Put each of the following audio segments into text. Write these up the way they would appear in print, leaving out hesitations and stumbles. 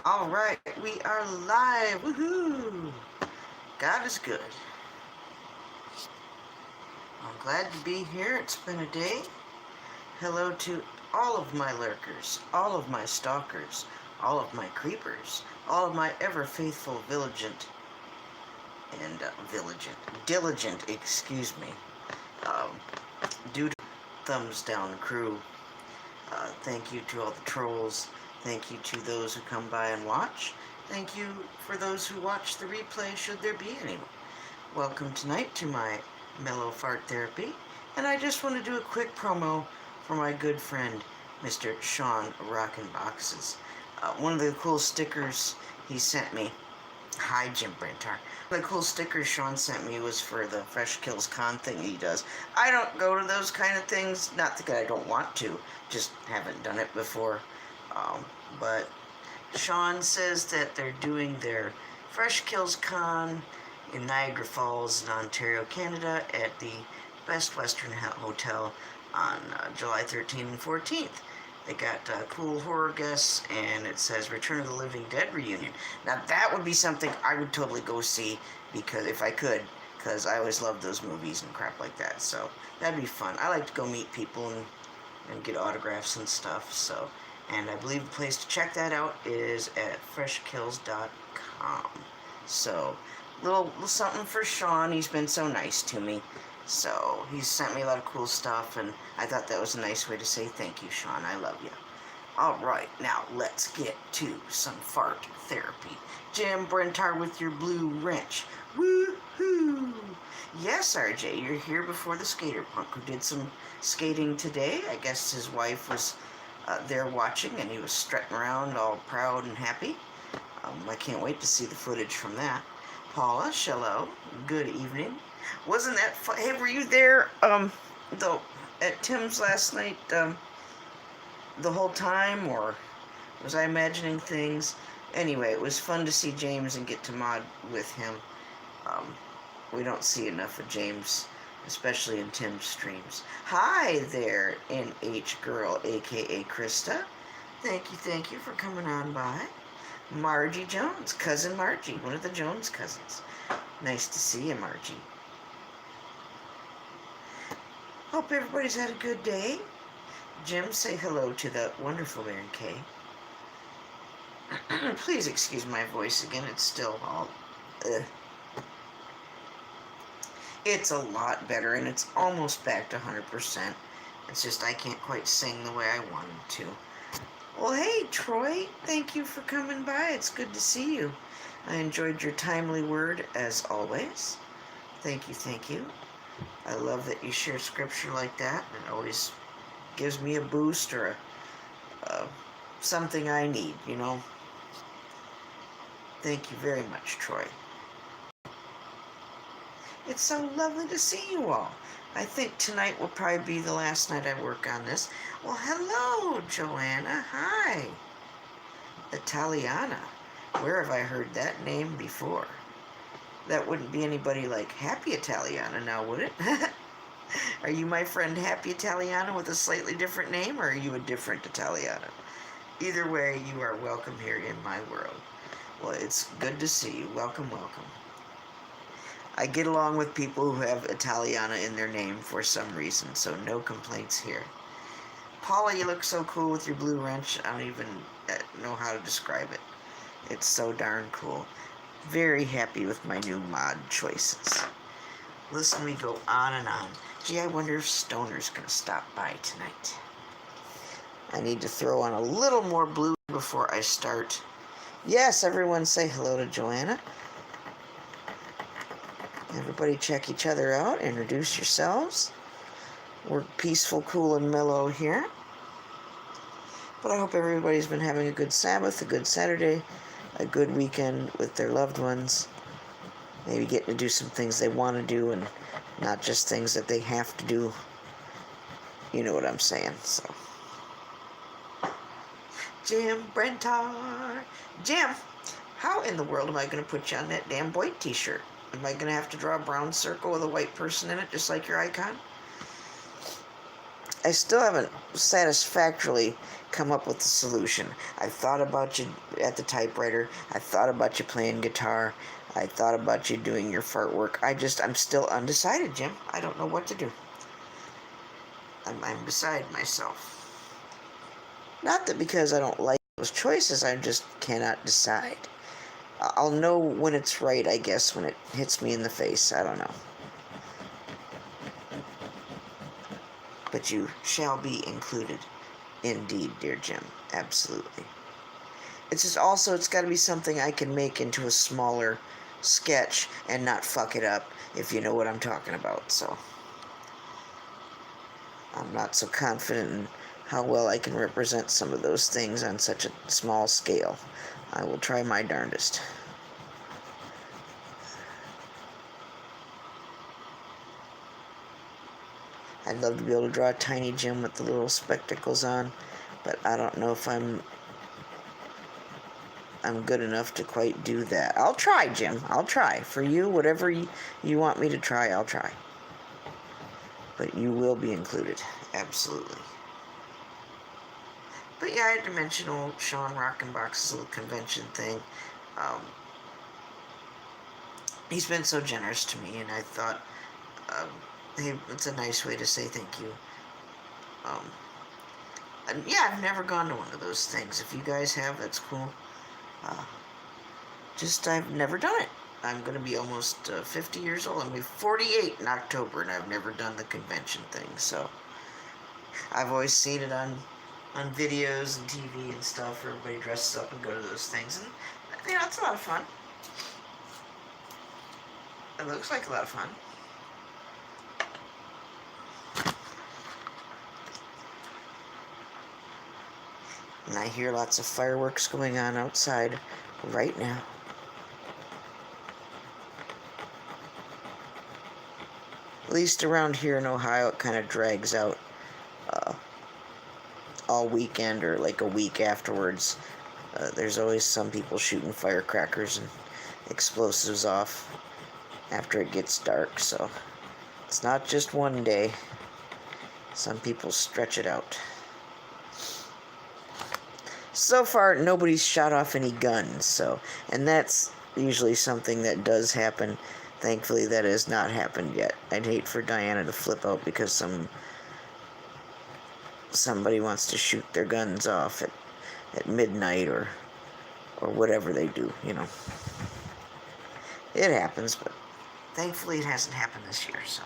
All right, we are live. Woohoo! God is good. I'm glad to be here. It's been a day. Hello to all of my lurkers, all of my stalkers, all of my creepers, all of my ever faithful diligent, excuse me, um, due to thumbs down crew. Thank you to all the trolls. Thank you to those who come by and watch. Thank you for those who watch the replay, should there be any. Welcome tonight to my Mellow Fart Therapy, and I just want to do a quick promo for my good friend, Mr. Sean Rockin' Boxes. One of the cool stickers he sent me, hi Jim Brentar. One of the cool stickers Sean sent me was for the Fresh Kills Con thing he does. I don't go to those kind of things, not that I don't want to, just haven't done it before. But Sean says that they're doing their Fresh Kills Con in Niagara Falls in Ontario, Canada at the Best Western Hotel on July 13th and 14th. They got cool horror guests, and it says Return of the Living Dead reunion. Now that would be something I would totally go see, because if I could, because I always loved those movies and crap like that. So that'd be fun. I like to go meet people and get autographs and stuff. So, and I believe the place to check that out is at freshkills.com. So, little something for Sean. He's been so nice to me. So, he's sent me a lot of cool stuff, and I thought that was a nice way to say thank you, Sean. I love you. Alright, now let's get to some fart therapy. Jim Brentar with your blue wrench. Woohoo! Yes, RJ, you're here before the skater punk who did some skating today. I guess his wife was there watching, and he was strutting around all proud and happy. I can't wait to see the footage from that. Paula, hello, good evening. Wasn't that fun? Hey, were you there, though, at Tim's last night, the whole time, or was I imagining things? Anyway, it was fun to see James and get to mod with him. We don't see enough of James, especially in Tim's streams. Hi there, NH Girl, aka Krista. Thank you for coming on by. Margie Jones, cousin Margie, one of the Jones cousins. Nice to see you, Margie. Hope everybody's had a good day. Jim, say hello to the wonderful Mary Kay. Please excuse my voice again, it's still all... It's a lot better, and it's almost back to 100%. It's just I can't quite sing the way I wanted to. Well, hey, Troy, thank you for coming by. It's good to see you. I enjoyed your timely word, as always. Thank you. I love that you share scripture like that. It always gives me a boost or something I need, you know. Thank you very much, Troy. It's so lovely to see you all. I think tonight will probably be the last night I work on this. Well, hello, Joanna. Hi. Italiana. Where have I heard that name before? That wouldn't be anybody like Happy Italiana now, would it? Are you my friend Happy Italiana with a slightly different name, or are you a different Italiana? Either way, you are welcome here in my world. Well, it's good to see you. Welcome. I get along with people who have Italiana in their name for some reason, so no complaints here. Paula, you look so cool with your blue wrench. I don't even know how to describe it. It's so darn cool. Very happy with my new mod choices. Listen, we go on and on. Gee, I wonder if Stoner's going to stop by tonight. I need to throw on a little more blue before I start. Yes, everyone say hello to Joanna. Everybody check each other out. Introduce yourselves. We're peaceful, cool, and mellow here. But I hope everybody's been having a good Sabbath, a good Saturday, a good weekend with their loved ones. Maybe getting to do some things they want to do and not just things that they have to do. You know what I'm saying, so. Jim Brentar. Jim, how in the world am I going to put you on that damn Boyd t-shirt? Am I going to have to draw a brown circle with a white person in it, just like your icon? I still haven't satisfactorily come up with a solution. I thought about you at the typewriter. I thought about you playing guitar. I thought about you doing your fart work. I'm still undecided, Jim. I don't know what to do. I'm beside myself. Not that because I don't like those choices, I just cannot decide. I'll know when it's right, I guess, when it hits me in the face. I don't know. But you shall be included. Indeed, dear Jim. Absolutely. It's just also, it's got to be something I can make into a smaller sketch and not fuck it up, if you know what I'm talking about. So, I'm not so confident in how well I can represent some of those things on such a small scale. I will try my darndest. I'd love to be able to draw a tiny Jim with the little spectacles on, but I don't know if I'm good enough to quite do that. I'll try, Jim. I'll try. For you, whatever you want me to try, I'll try. But you will be included. Absolutely. But yeah, I had to mention old Sean Rockenbach's little convention thing. He's been so generous to me, and I thought, hey, it's a nice way to say thank you. And yeah, I've never gone to one of those things. If you guys have, that's cool. I've never done it. I'm going to be almost 50 years old. I'm going to be 48 in October, and I've never done the convention thing. So, I've always seen it on videos and TV and stuff, where everybody dresses up and go to those things. And, you know, it's a lot of fun. It looks like a lot of fun. And I hear lots of fireworks going on outside right now. At least around here in Ohio, it kind of drags out all weekend or like a week afterwards. There's always some people shooting firecrackers and explosives off after it gets dark, so it's not just one day. Some people stretch it out. So far, nobody's shot off any guns, and that's usually something that does happen. Thankfully, that has not happened yet. I'd hate for Diana to flip out because somebody wants to shoot their guns off at midnight or whatever they do, you know. It happens, but thankfully it hasn't happened this year, so.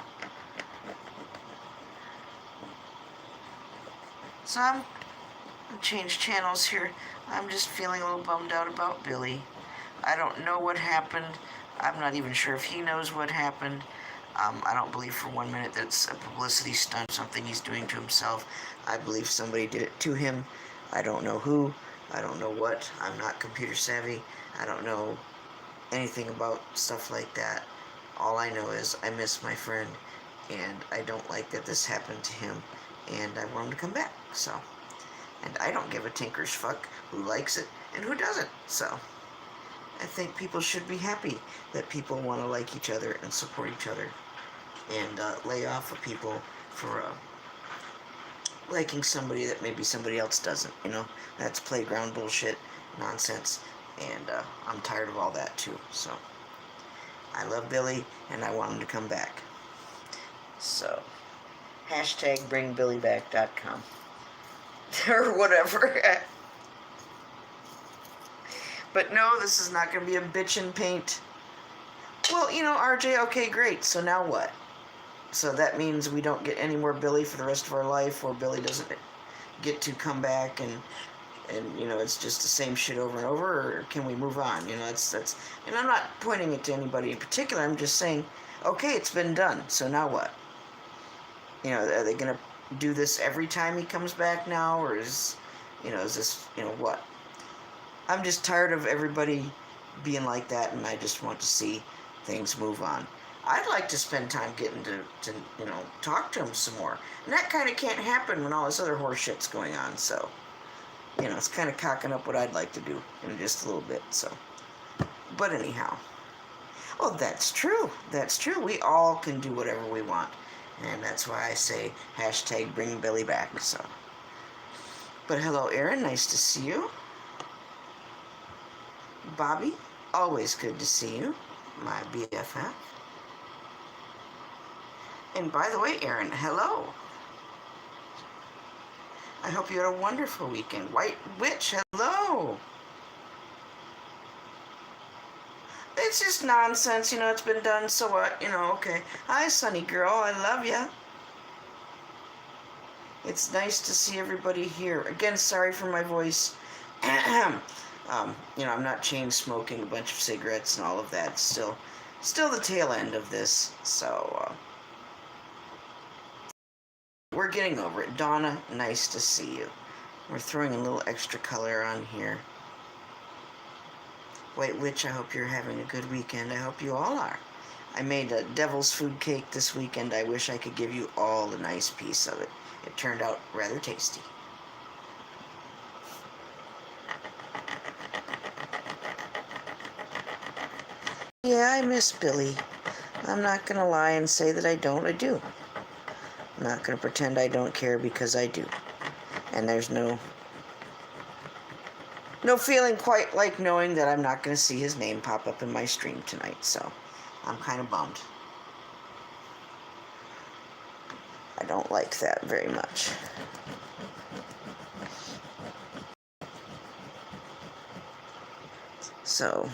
So I'm going to change channels here. I'm just feeling a little bummed out about Billy. I don't know what happened. I'm not even sure if he knows what happened. I don't believe for 1 minute that it's a publicity stunt, something he's doing to himself. I believe somebody did it to him. I don't know who. I don't know what. I'm not computer savvy. I don't know anything about stuff like that. All I know is I miss my friend, and I don't like that this happened to him, and I want him to come back, so. And I don't give a tinker's fuck who likes it and who doesn't, so. I think people should be happy that people want to like each other and support each other, and lay off of people for liking somebody that maybe somebody else doesn't, you know. That's playground bullshit nonsense, and I'm tired of all that too, so. I love Billy, and I want him to come back. So, #BringBillyBack.com. Or whatever. But no, this is not going to be a bitch and paint. Well, you know, RJ, okay, great. So now what? So that means we don't get any more Billy for the rest of our life, or Billy doesn't get to come back, and you know, it's just the same shit over and over, or can we move on? You know, that's and I'm not pointing it to anybody in particular. I'm just saying, okay, it's been done. So now what? You know, are they going to do this every time he comes back now, or is this, you know, what? I'm just tired of everybody being like that, and I just want to see things move on. I'd like to spend time getting to you know, talk to him some more. And that kind of can't happen when all this other horse shit's going on, so, you know, it's kind of cocking up what I'd like to do in just a little bit, so. But anyhow. Well, that's true. That's true. We all can do whatever we want. And that's why I say hashtag bring Billy back. So, but hello, Aaron. Nice to see you. Bobby, always good to see you, my BFF. And by the way, Aaron, hello. I hope you had a wonderful weekend. White Witch, hello. It's just nonsense, you know, it's been done, so what, you know, okay. Hi, Sunny Girl, I love ya. It's nice to see everybody here. Again, sorry for my voice. You know, I'm not chain smoking a bunch of cigarettes and all of that. Still the tail end of this, so, we're getting over it. Donna, nice to see you. We're throwing a little extra color on here. White Witch, I hope you're having a good weekend. I hope you all are. I made a devil's food cake this weekend. I wish I could give you all a nice piece of it. It turned out rather tasty. Yeah, I miss Billy. I'm not going to lie and say that I don't. I do. I'm not going to pretend I don't care because I do. And there's no feeling quite like knowing that I'm not going to see his name pop up in my stream tonight, so I'm kind of bummed. I don't like that very much. So,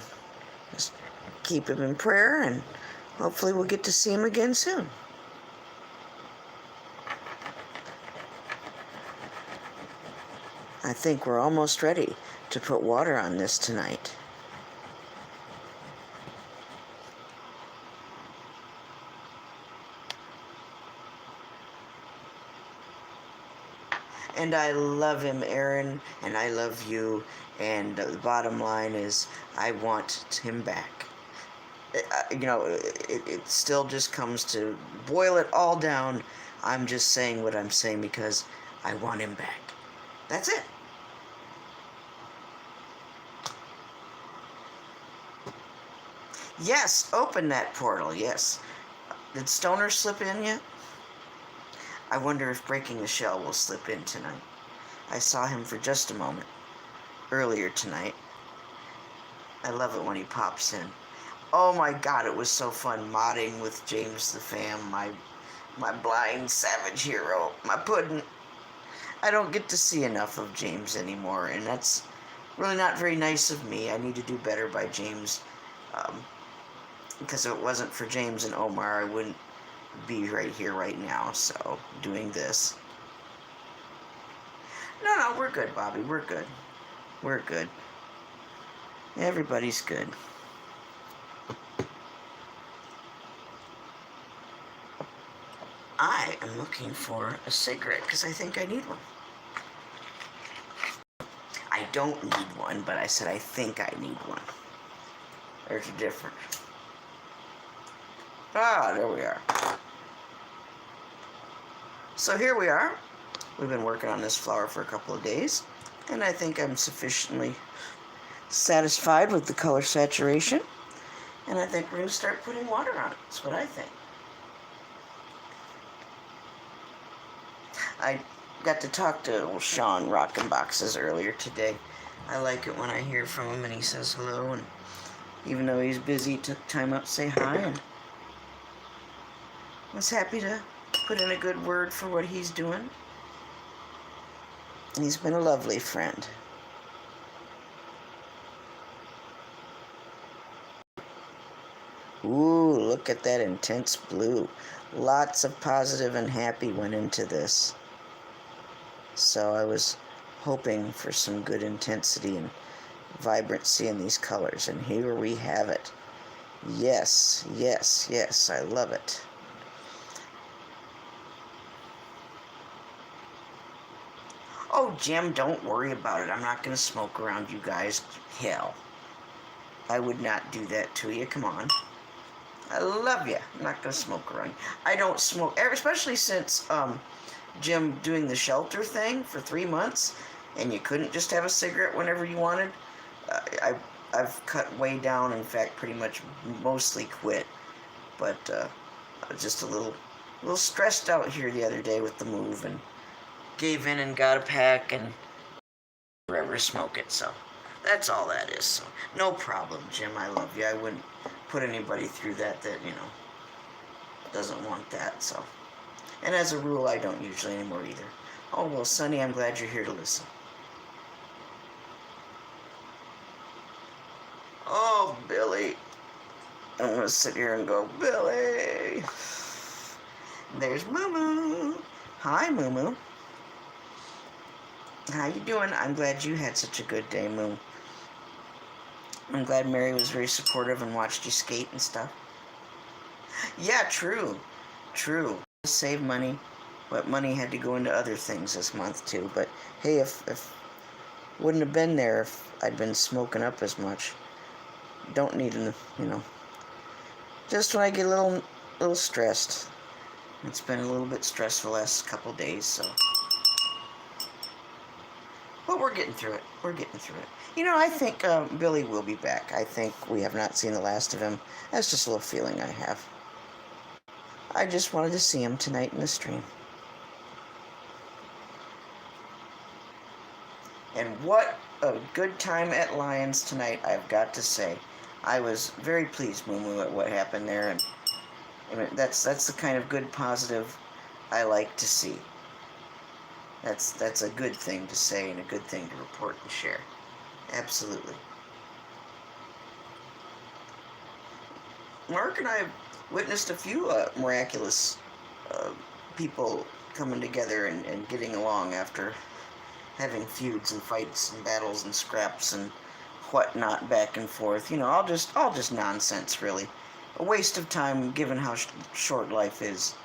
just keep him in prayer, and hopefully we'll get to see him again soon. I think we're almost ready to put water on this tonight. And I love him, Aaron, and I love you, and the bottom line is I want him back. You know, it still just comes to boil it all down. I'm just saying what I'm saying because I want him back. That's it. Yes, open that portal, yes. Did Stoner slip in yet? I wonder if Breaking the Shell will slip in tonight. I saw him for just a moment earlier tonight. I love it when he pops in. Oh my god, it was so fun modding with James the Fam, my blind savage hero, my puddin'. I don't get to see enough of James anymore, and that's really not very nice of me. I need to do better by James. Because if it wasn't for James and Omar, I wouldn't be right here right now, so doing this. No, we're good, Bobby. We're good. We're good. Everybody's good. I am looking for a cigarette because I think I need one. I don't need one, but I said I think I need one. There's a difference. Ah, there we are. So here we are. We've been working on this flower for a couple of days, and I think I'm sufficiently satisfied with the color saturation, and I think we're going to start putting water on it. That's what I think. I got to talk to old Sean Rockin' Boxes earlier today. I like it when I hear from him and he says hello, and even though he's busy, he took time out to say hi, and I was happy to put in a good word for what he's doing. And he's been a lovely friend. Ooh, look at that intense blue. Lots of positive and happy went into this. So I was hoping for some good intensity and vibrancy in these colors, and here we have it. Yes, yes, yes, I love it. Oh, Jim, don't worry about it. I'm not going to smoke around you guys. Hell, I would not do that to you. Come on. I love you. I'm not going to smoke around you. I don't smoke, especially since Jim doing the shelter thing for 3 months, and you couldn't just have a cigarette whenever you wanted. I've cut way down. In fact, pretty much mostly quit. But just a little a little stressed out here the other day with the move and gave in and got a pack and forever smoke it. So that's all that is. So no problem, Jim. I love you. I wouldn't put anybody through that doesn't want that. So, and as a rule, I don't usually anymore either. Oh, well, Sonny, I'm glad you're here to listen. Oh, Billy. I'm going to sit here and go, Billy. There's Moo-Moo. Hi, Moo-Moo. How you doing? I'm glad you had such a good day, Moo. I'm glad Mary was very supportive and watched you skate and stuff. Yeah, true. True. Save money, but money had to go into other things this month, too. But, hey, if wouldn't have been there if I'd been smoking up as much. Don't need to, just when I get a little stressed. It's been a little bit stressful the last couple days, so. But we're getting through it. We're getting through it. I think Billy will be back. I think we have not seen the last of him. That's just a little feeling I have. I just wanted to see him tonight in the stream. And what a good time at Lions tonight, I've got to say. I was very pleased, Moo-Moo, at what happened there, and that's the kind of good positive I like to see. That's a good thing to say and a good thing to report and share. Absolutely. Mark and I have witnessed a few miraculous people coming together and getting along after having feuds and fights and battles and scraps and whatnot back and forth. All just nonsense, really. A waste of time given how short life is.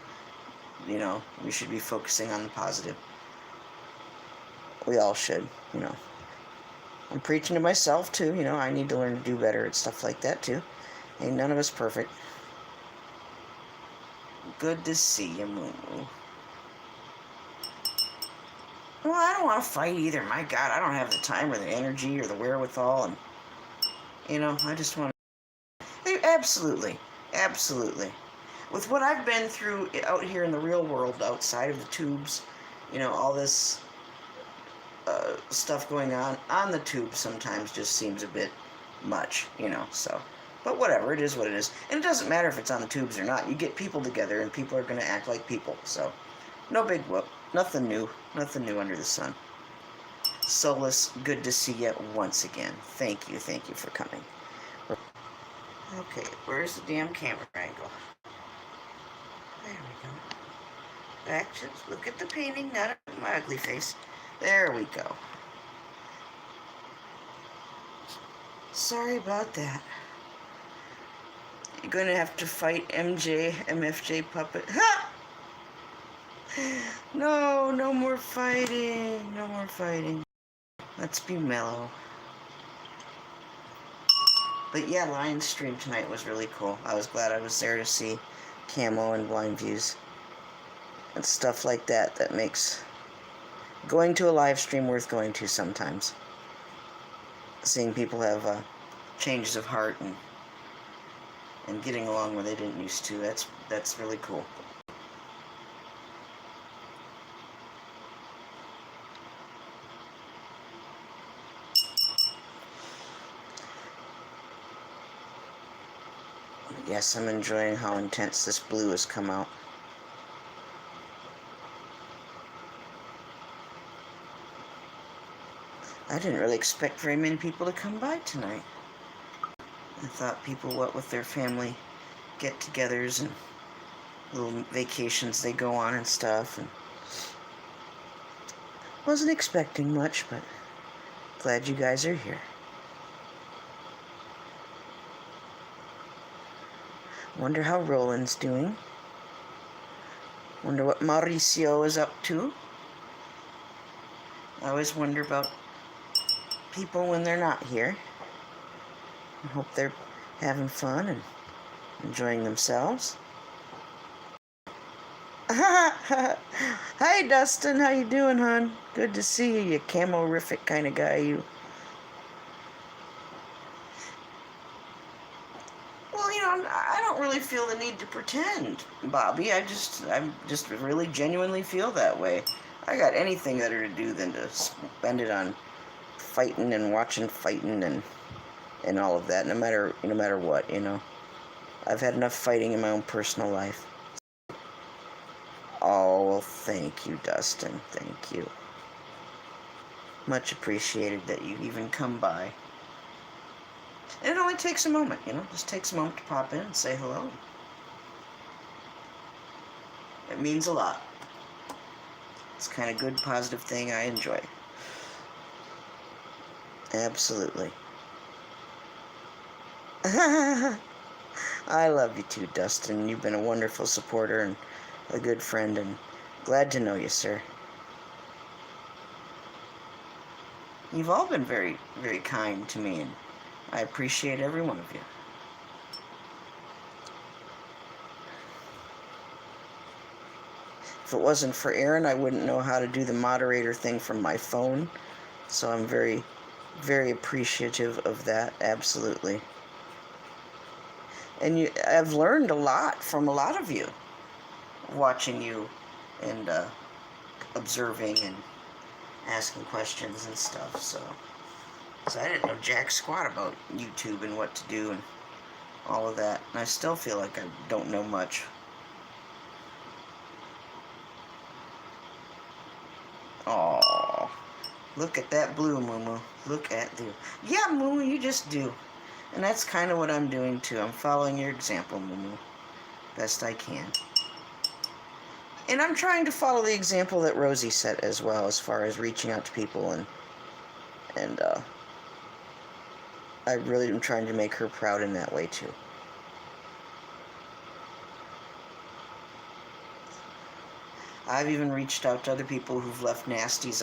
We should be focusing on the positive. We all should, I'm preaching to myself, too. I need to learn to do better at stuff like that, too. Ain't none of us perfect. Good to see you, Moo-Moo. Well, I don't want to fight either. My God, I don't have the time or the energy or the wherewithal. And, I just want to... Hey, absolutely. Absolutely. With what I've been through out here in the real world, outside of the tubes, all this stuff going on the tube sometimes just seems a bit much, so. But whatever, it is what it is. And it doesn't matter if it's on the tubes or not. You get people together and people are going to act like people, so. No big whoop. Nothing new. Nothing new under the sun. Solus, good to see you once again. Thank you for coming. Okay, where's the damn camera angle? There we go. Back to look at the painting, not at my ugly face. There we go. Sorry about that. You're gonna have to fight MFJ Puppet. Ha! No more fighting. No more fighting. Let's be mellow. But yeah, Lion's stream tonight was really cool. I was glad I was there to see Camo and Blind Views. And stuff like that makes going to a live stream worth going to sometimes. Seeing people have changes of heart and getting along where they didn't used to, that's really cool. Yes, I'm enjoying how intense this blue has come out. I didn't really expect very many people to come by tonight. I thought people, with their family get-togethers and little vacations they go on and stuff, and wasn't expecting much, but glad you guys are here. Wonder how Roland's doing. Wonder what Mauricio is up to. I always wonder about people when they're not here. I hope they're having fun and enjoying themselves. Hi, Dustin. How you doing, hon? Good to see you, you camo-rific kind of guy, you. Well, I don't really feel the need to pretend, Bobby. I just really genuinely feel that way. I got anything better to do than to spend it on fighting and watching fighting and all of that. No matter what, I've had enough fighting in my own personal life. Oh, well, thank you, Dustin. Thank you. Much appreciated that you even come by. And it only takes a moment, just takes a moment to pop in and say hello. It means a lot. It's kind of good, positive thing I enjoy. Absolutely. I love you too, Dustin. You've been a wonderful supporter and a good friend, and glad to know you, sir. You've all been very, very kind to me, and I appreciate every one of you. If it wasn't for Aaron, I wouldn't know how to do the moderator thing from my phone, so I'm very, very appreciative of that, absolutely. And I've learned a lot from a lot of you, watching you and observing and asking questions and stuff, so I didn't know jack squat about YouTube and what to do and all of that, and I still feel like I don't know much. Aww, look at that blue, Moo. Look at you. Yeah, Moo, you just do. And that's kind of what I'm doing too. I'm following your example, Moo. Best I can. And I'm trying to follow the example that Rosie set as well, as far as reaching out to people and I really am trying to make her proud in that way too. I've even reached out to other people who've left nasties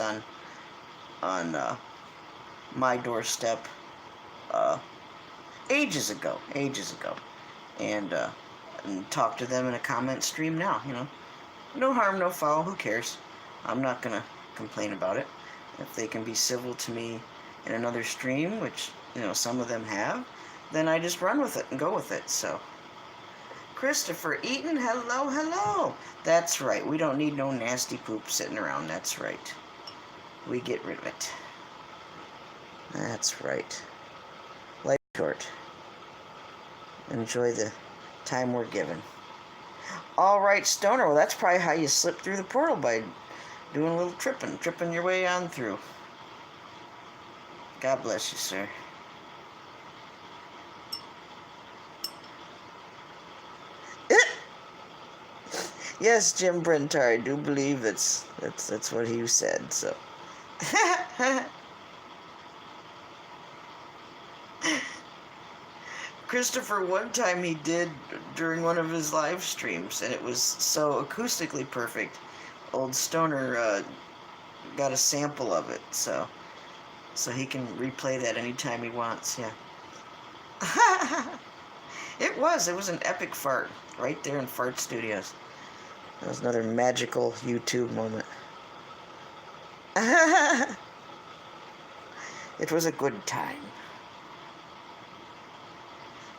on my doorstep ages ago, and talked to them in a comment stream now. No harm, no foul. Who cares? I'm not gonna complain about it. If they can be civil to me in another stream, which some of them have, then I just run with it and go with it. So, Christopher Eaton, hello. That's right. We don't need no nasty poop sitting around. That's right. We get rid of it. That's right. Life short. Enjoy the time we're given. All right, Stoner. Well, that's probably how you slip through the portal, by doing a little tripping your way on through. God bless you, sir. Yes, Jim Brentar, I do believe that's what he said, so. Christopher, one time he did during one of his live streams, and it was so acoustically perfect. Old Stoner got a sample of it, so he can replay that anytime he wants, yeah. It was an epic fart, right there in Fart Studios. That was another magical YouTube moment. It was a good time.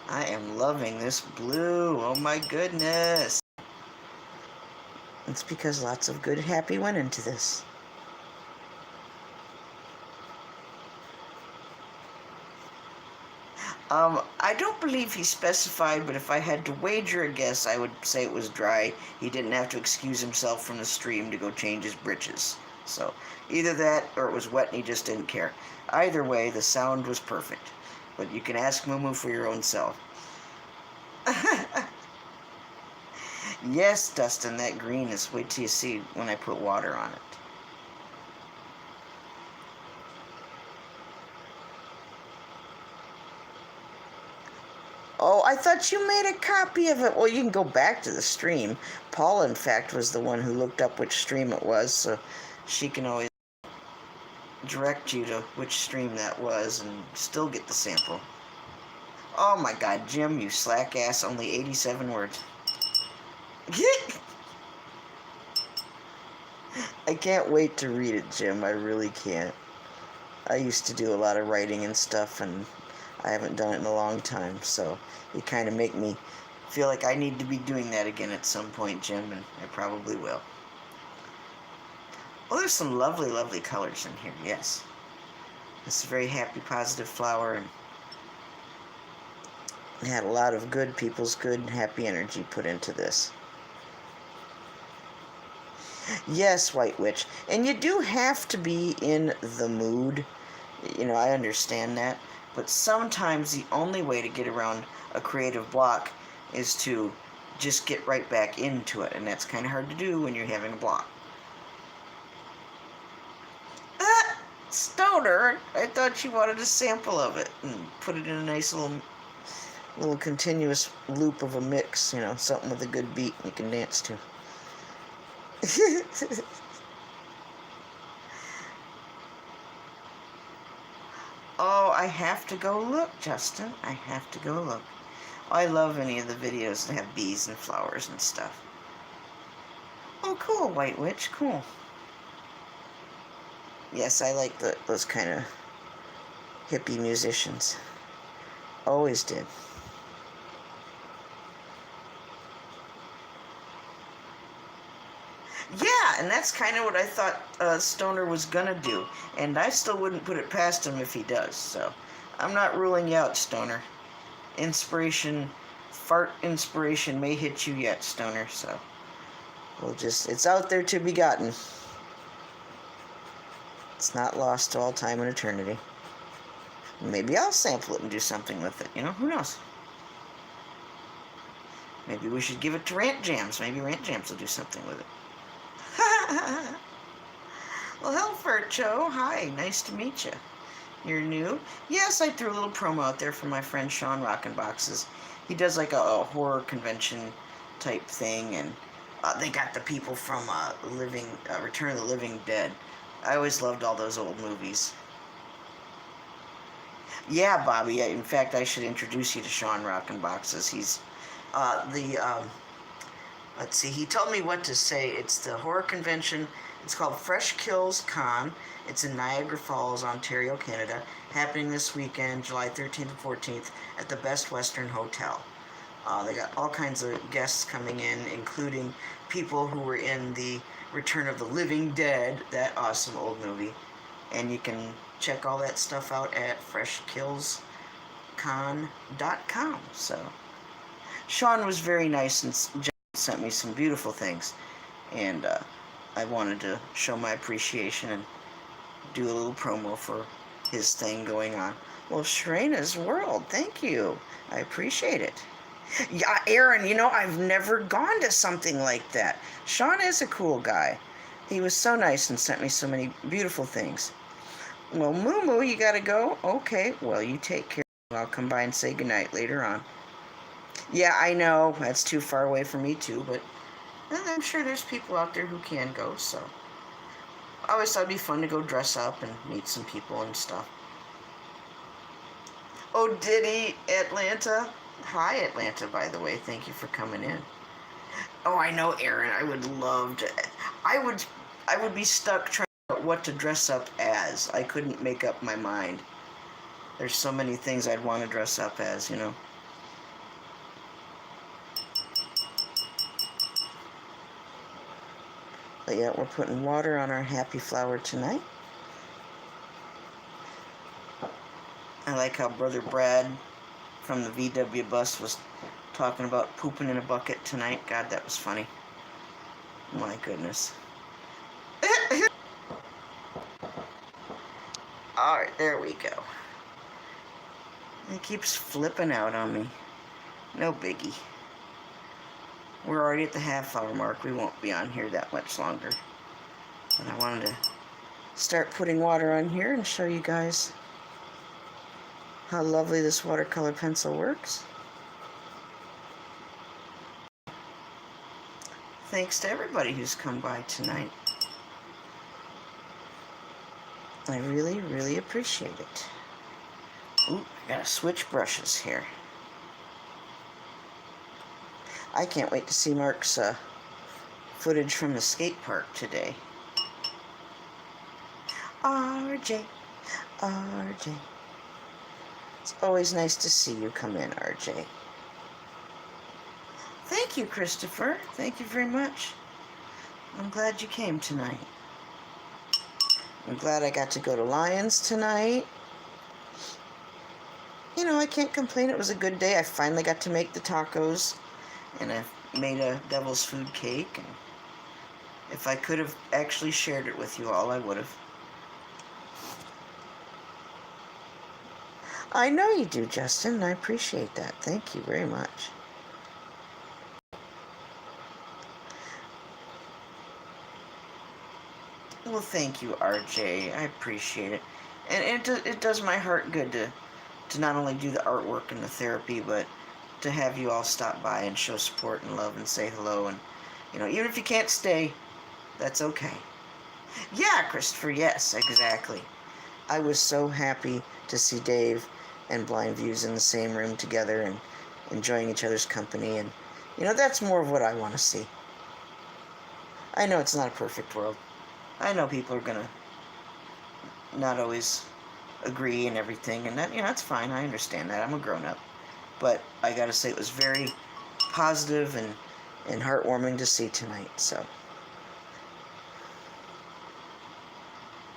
I am loving this blue. Oh my goodness. It's because lots of good happy went into this. I don't believe he specified, but if I had to wager a guess, I would say it was dry. He didn't have to excuse himself from the stream to go change his britches. So, either that, or it was wet and he just didn't care. Either way, the sound was perfect. But you can ask Moo for your own self. Yes, Dustin, that green is, wait till you see when I put water on it. Oh, I thought you made a copy of it. Well, you can go back to the stream. Paula, in fact, was the one who looked up which stream it was, so she can always direct you to which stream that was and still get the sample. Oh my god, Jim, you slack ass, only 87 words. I can't wait to read it, Jim. I really can't. I used to do a lot of writing and stuff, and I haven't done it in a long time, so you kind of make me feel like I need to be doing that again at some point, Jim, and I probably will. Oh, there's some lovely, lovely colors in here, yes. It's a very happy, positive flower, and it had a lot of good people's good and happy energy put into this. Yes, White Witch. And you do have to be in the mood. I understand that. But sometimes the only way to get around a creative block is to just get right back into it. And that's kind of hard to do when you're having a block. Ah! Stoner! I thought you wanted a sample of it and put it in a nice little continuous loop of a mix, something with a good beat you can dance to. Oh, I have to go look, Justin. I have to go look. I love any of the videos that have bees and flowers and stuff. Oh, cool, White Witch. Cool. Yes, I like those kind of hippie musicians. Always did. Yeah, and that's kind of what I thought Stoner was going to do. And I still wouldn't put it past him if he does. So I'm not ruling you out, Stoner. Fart inspiration may hit you yet, Stoner. So it's out there to be gotten. It's not lost to all time and eternity. Maybe I'll sample it and do something with it. Who knows? Maybe we should give it to Rant Jams. Maybe Rant Jams will do something with it. Well, Helfercho, hi, nice to meet you. You're new? Yes, I threw a little promo out there for my friend Sean Rockin' Boxes. He does like a horror convention type thing, and they got the people from Return of the Living Dead. I always loved all those old movies. Yeah, Bobby. In fact, I should introduce you to Sean Rockin' Boxes. He's let's see, he told me what to say. It's the horror convention. It's called Fresh Kills Con. It's in Niagara Falls, Ontario, Canada. Happening this weekend, July 13th and 14th, at the Best Western Hotel. They got all kinds of guests coming in, including people who were in the Return of the Living Dead, that awesome old movie. And you can check all that stuff out at freshkillscon.com. So, Sean was very nice and sent me some beautiful things, and I wanted to show my appreciation and do a little promo for his thing going on. Well, Shrena's World, thank you. I appreciate it. Yeah, Aaron, I've never gone to something like that. Sean is a cool guy. He was so nice and sent me so many beautiful things. Well, Moo, you gotta go? Okay, well, you take care. I'll come by and say goodnight later on. Yeah, I know. That's too far away for me, too, but I'm sure there's people out there who can go, so. I always thought it'd be fun to go dress up and meet some people and stuff. Oh, Diddy, Atlanta. Hi, Atlanta, by the way. Thank you for coming in. Oh, I know, Aaron. I would love to. I would be stuck trying to figure out what to dress up as. I couldn't make up my mind. There's so many things I'd want to dress up as, But yeah, we're putting water on our happy flower tonight. I like how Brother Brad from the VW bus was talking about pooping in a bucket tonight. God, that was funny. My goodness. Alright, there we go. It keeps flipping out on me. No biggie. We're already at the half-hour mark. We won't be on here that much longer. But I wanted to start putting water on here and show you guys how lovely this watercolor pencil works. Thanks to everybody who's come by tonight. I really, really appreciate it. Ooh, I gotta switch brushes here. I can't wait to see Mark's footage from the skate park today. RJ, RJ. It's always nice to see you come in, RJ. Thank you, Christopher. Thank you very much. I'm glad you came tonight. I'm glad I got to go to Lions tonight. You know, I can't complain. It was a good day. I finally got to make the tacos, and I made a devil's food cake. And if I could have actually shared it with you all, I would have. I know you do, Justin, and I appreciate that. Thank you very much. Well, thank you, RJ. I appreciate it. And it does my heart good to not only do the artwork and the therapy, but to have you all stop by and show support and love and say hello. And, you know, even if you can't stay, that's okay. Yeah, Christopher, yes, exactly. I was so happy to see Dave and Blind Views in the same room together and enjoying each other's company. And, you know, that's more of what I want to see. I know it's not a perfect world. I know people are going to not always agree and everything, and that, you know, that's fine. I understand that. I'm a grown-up. But I gotta say, it was very positive and heartwarming to see tonight, so.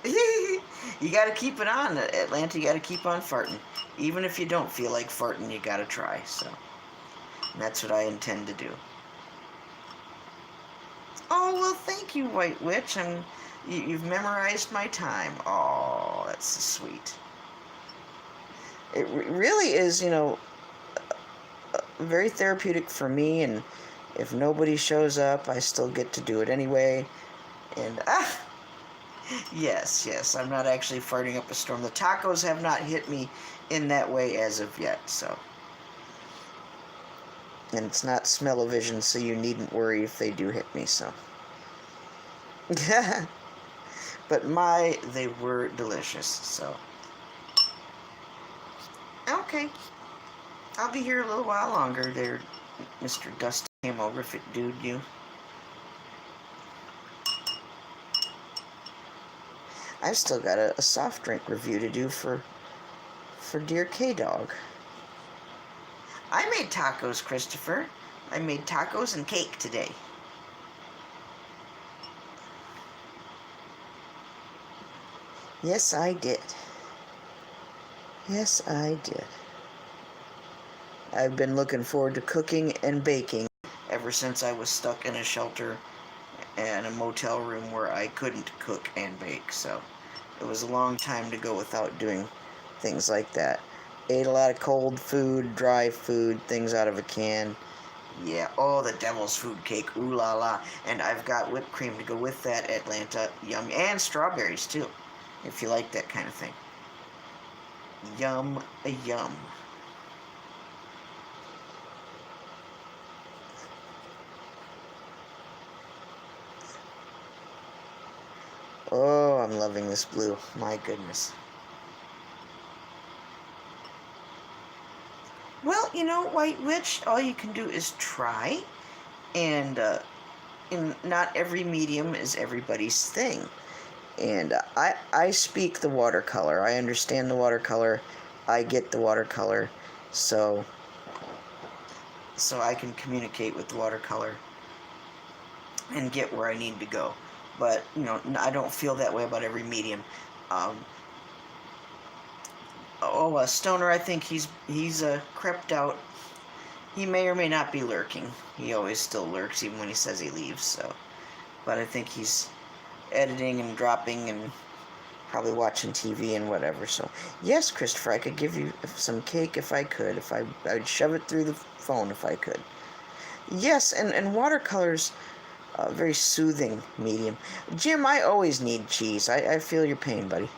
You gotta keep it on, Atlanta. You gotta keep on farting. Even if you don't feel like farting, you gotta try, so. And that's what I intend to do. Oh, well, thank you, White Witch. You've memorized my time. Oh, that's so sweet. It really is, you know, very therapeutic for me, and if nobody shows up, I still get to do it anyway. And yes, I'm not actually farting up a storm. The tacos have not hit me in that way as of yet, so. And it's not smell-o-vision, so you needn't worry if they do hit me, so. But they were delicious, so. Okay. I'll be here a little while longer there, Mr. Dust came over if it dude you. I've still got a soft drink review to do for dear K-Dog. I made tacos, Christopher. I made tacos and cake today. Yes, I did. Yes, I did. I've been looking forward to cooking and baking ever since I was stuck in a shelter and a motel room where I couldn't cook and bake, so it was a long time to go without doing things like that. Ate a lot of cold food, dry food, things out of a can. Yeah, oh, the devil's food cake, ooh la la. And I've got whipped cream to go with that, Atlanta. Yum. And strawberries, too, if you like that kind of thing. Yum, yum. Oh, I'm loving this blue. My goodness. Well, you know, White Witch, all you can do is try. And not every medium is everybody's thing. And I speak the watercolor. I understand the watercolor. I get the watercolor. So I can communicate with the watercolor and get where I need to go. But, you know, I don't feel that way about every medium. Stoner, I think he's crept out. He may or may not be lurking. He always still lurks, even when he says he leaves, so. But I think he's editing and dropping and probably watching TV and whatever, so. Yes, Christopher, I could give you some cake if I could. I'd shove it through the phone if I could. Yes, and watercolor's a very soothing medium. Jim, I always need cheese. I feel your pain, buddy.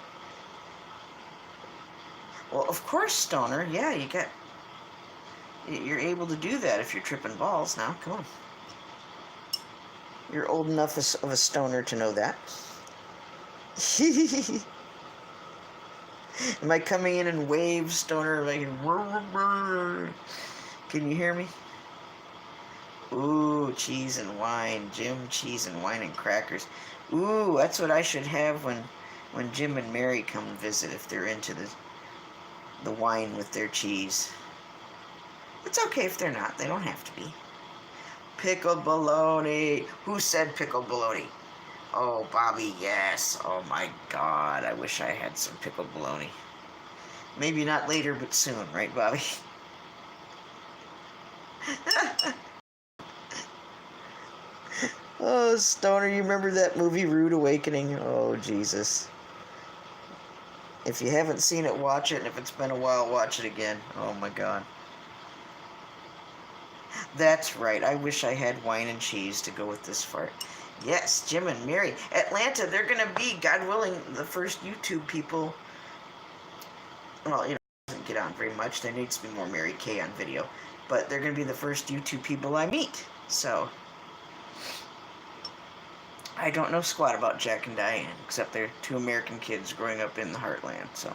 Well, of course, Stoner. Yeah, you're able to do that if you're tripping balls now. Come on. You're old enough of a stoner to know that. Am I coming in waves, Stoner? Like, can you hear me? Ooh, cheese and wine. Jim, cheese and wine and crackers. Ooh, that's what I should have when Jim and Mary come visit, if they're into the wine with their cheese. It's okay if they're not. They don't have to be. Pickled bologna. Who said pickled bologna? Oh, Bobby, yes. Oh my God, I wish I had some pickled bologna. Maybe not later, but soon, right, Bobby? Oh, Stoner, you remember that movie Rude Awakening? Oh, Jesus. If you haven't seen it, watch it, and if it's been a while, watch it again. Oh my God. That's right, I wish I had wine and cheese to go with this fart. Yes, Jim and Mary. Atlanta, they're gonna be, God willing, the first YouTube people. Well, doesn't get on very much. There needs to be more Mary Kay on video. But they're gonna be the first YouTube people I meet. So I don't know squat about Jack and Diane, except they're two American kids growing up in the heartland, so.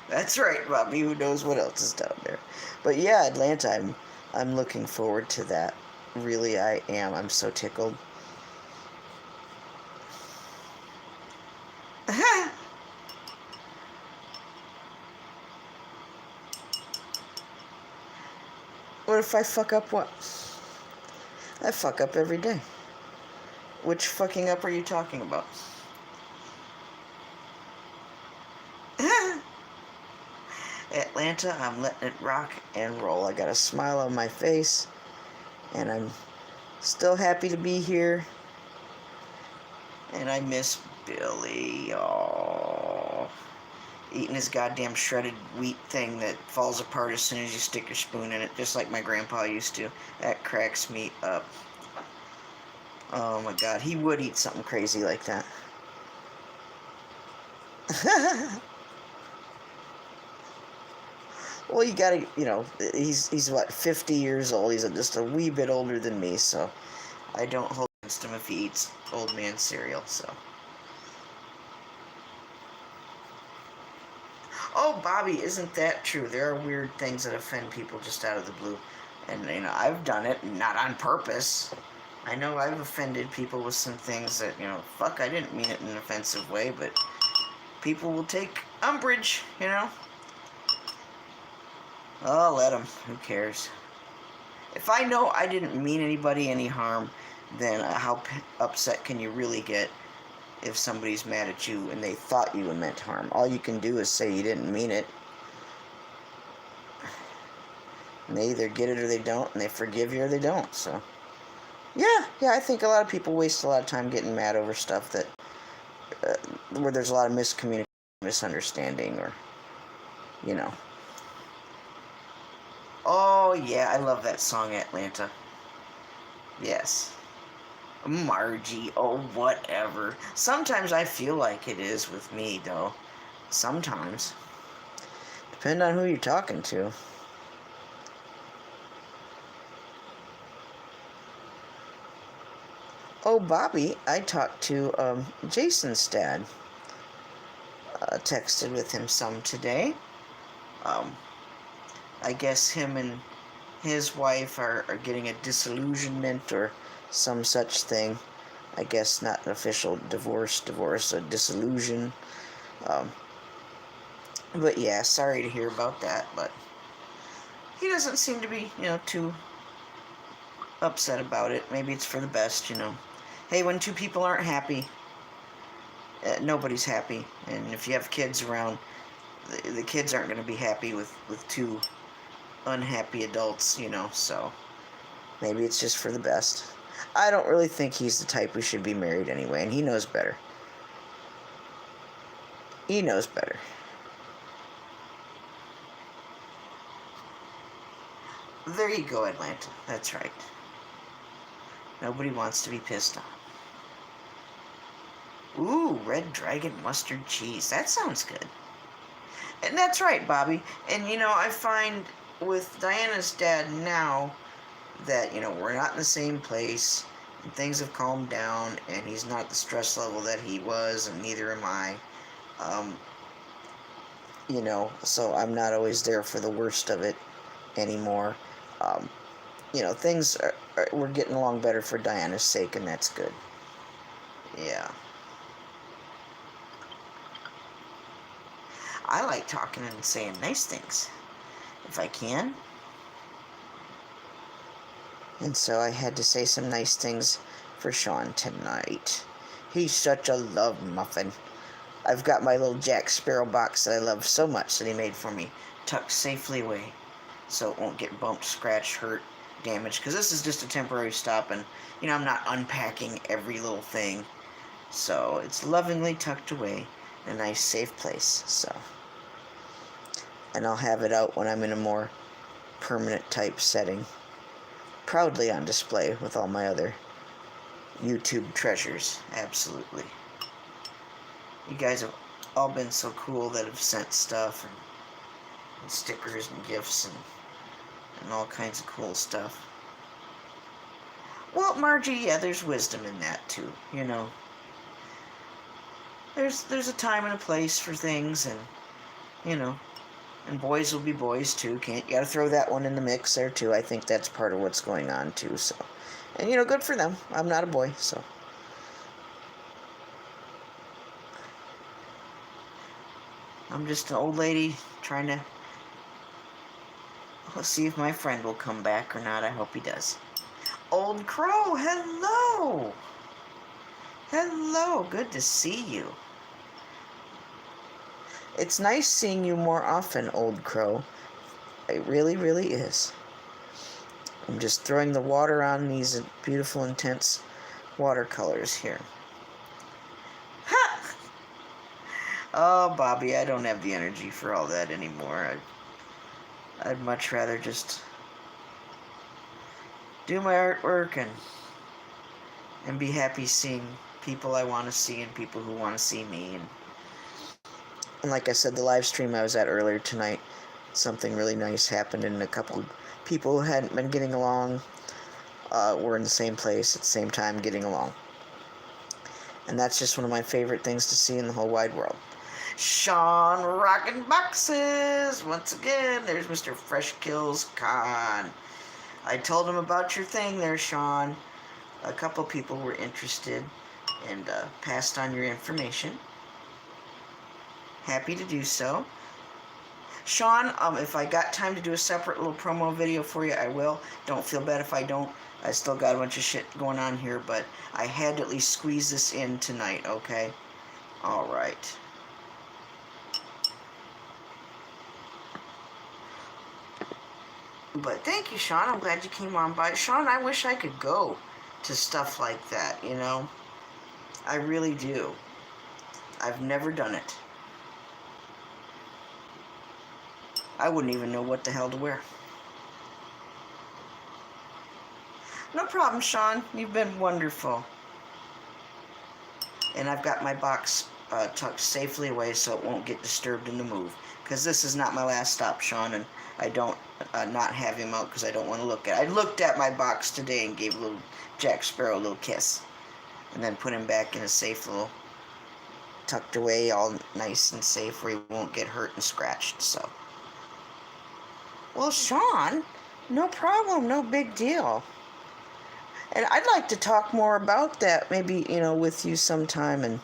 That's right, Bobby. Who knows what else is down there? But yeah, Atlanta, I'm looking forward to that. Really, I am. I'm so tickled. What if I fuck up what? I fuck up every day. Which fucking up are you talking about? Atlanta, I'm letting it rock and roll. I got a smile on my face, and I'm still happy to be here. And I miss Billy. Oh, eating his goddamn shredded wheat thing that falls apart as soon as you stick your spoon in it, just like my grandpa used to. That cracks me up. Oh my God, he would eat something crazy like that. Well, you gotta, he's what, 50 years old. He's just a wee bit older than me, so I don't hold against him if he eats old man cereal, so. Oh, Bobby, isn't that true? There are weird things that offend people just out of the blue. And, I've done it, not on purpose. I know I've offended people with some things that, fuck, I didn't mean it in an offensive way, but people will take umbrage, Oh, let them. Who cares? If I know I didn't mean anybody any harm, then how upset can you really get if somebody's mad at you and they thought you meant harm? All you can do is say you didn't mean it. And they either get it or they don't, and they forgive you or they don't, so. Yeah, I think a lot of people waste a lot of time getting mad over stuff that, where there's a lot of miscommunication, misunderstanding, or, Oh, yeah, I love that song, Atlanta. Yes. Margie, oh, whatever. Sometimes I feel like it is with me, though. Sometimes. Depend on who you're talking to. Oh, Bobby, I talked to Jason's dad. Texted with him some today. I guess him and his wife are getting a disillusionment or some such thing. I guess not an official divorce, a disillusion. But yeah, sorry to hear about that, but he doesn't seem to be, too upset about it. Maybe it's for the best, Hey, when two people aren't happy, nobody's happy. And if you have kids around, the kids aren't going to be happy with two unhappy adults, so maybe it's just for the best. I don't really think he's the type who should be married anyway, and he knows better. He knows better. There you go, Atlanta. That's right. Nobody wants to be pissed off. Ooh, red dragon mustard cheese. That sounds good. And that's right, Bobby. And, I find with Diana's dad now that, we're not in the same place, and things have calmed down, and he's not at the stress level that he was, and neither am I. So I'm not always there for the worst of it anymore. Things we're getting along better for Diana's sake, and that's good. Yeah. I like talking and saying nice things, if I can. And so I had to say some nice things for Sean tonight. He's such a love muffin. I've got my little Jack Sparrow box that I love so much that he made for me tucked safely away so it won't get bumped, scratched, hurt, damaged. Because this is just a temporary stop, and, you know, I'm not unpacking every little thing. So it's lovingly tucked away in a nice, safe place. So, and I'll have it out when I'm in a more permanent type setting. Proudly on display with all my other YouTube treasures. Absolutely. You guys have all been so cool that have sent stuff and stickers and gifts and all kinds of cool stuff. Well, Margie, yeah, there's wisdom in that too, you know. There's a time and a place for things, and, you know, and boys will be boys too. You gotta throw that one in the mix there too. I think that's part of what's going on too, so. And, you know, good for them. I'm not a boy, so. I'm just an old lady trying to see if my friend will come back or not. I hope he does. Old Crow, hello! Hello, good to see you. It's nice seeing you more often, Old Crow. It really, really is. I'm just throwing the water on these beautiful, intense watercolors here. Ha! Oh, Bobby, I don't have the energy for all that anymore. I'd much rather just do my artwork and be happy seeing people I want to see and people who want to see me. And like I said, the live stream I was at earlier tonight, something really nice happened, and a couple people who hadn't been getting along were in the same place at the same time getting along. And that's just one of my favorite things to see in the whole wide world. Sean rockin' boxes! Once again, there's Mr. Fresh Kills Khan. I told him about your thing there, Sean. A couple people were interested and passed on your information. Happy to do so. Sean, if I got time to do a separate little promo video for you, I will. Don't feel bad if I don't. I still got a bunch of shit going on here, but I had to at least squeeze this in tonight, okay? Alright. But thank you, Sean. I'm glad you came on by. Sean, I wish I could go to stuff like that, you know? I really do. I've never done it. I wouldn't even know what the hell to wear. No problem, Sean. You've been wonderful. And I've got my box tucked safely away so it won't get disturbed in the move. Because this is not my last stop, Sean, and I don't not have him out because I don't want to look at it. I looked at my box today and gave little Jack Sparrow a little kiss. And then put him back in a safe little, tucked away, all nice and safe where he won't get hurt and scratched, so. Well, Sean, no problem, no big deal. And I'd like to talk more about that, maybe, you know, with you sometime and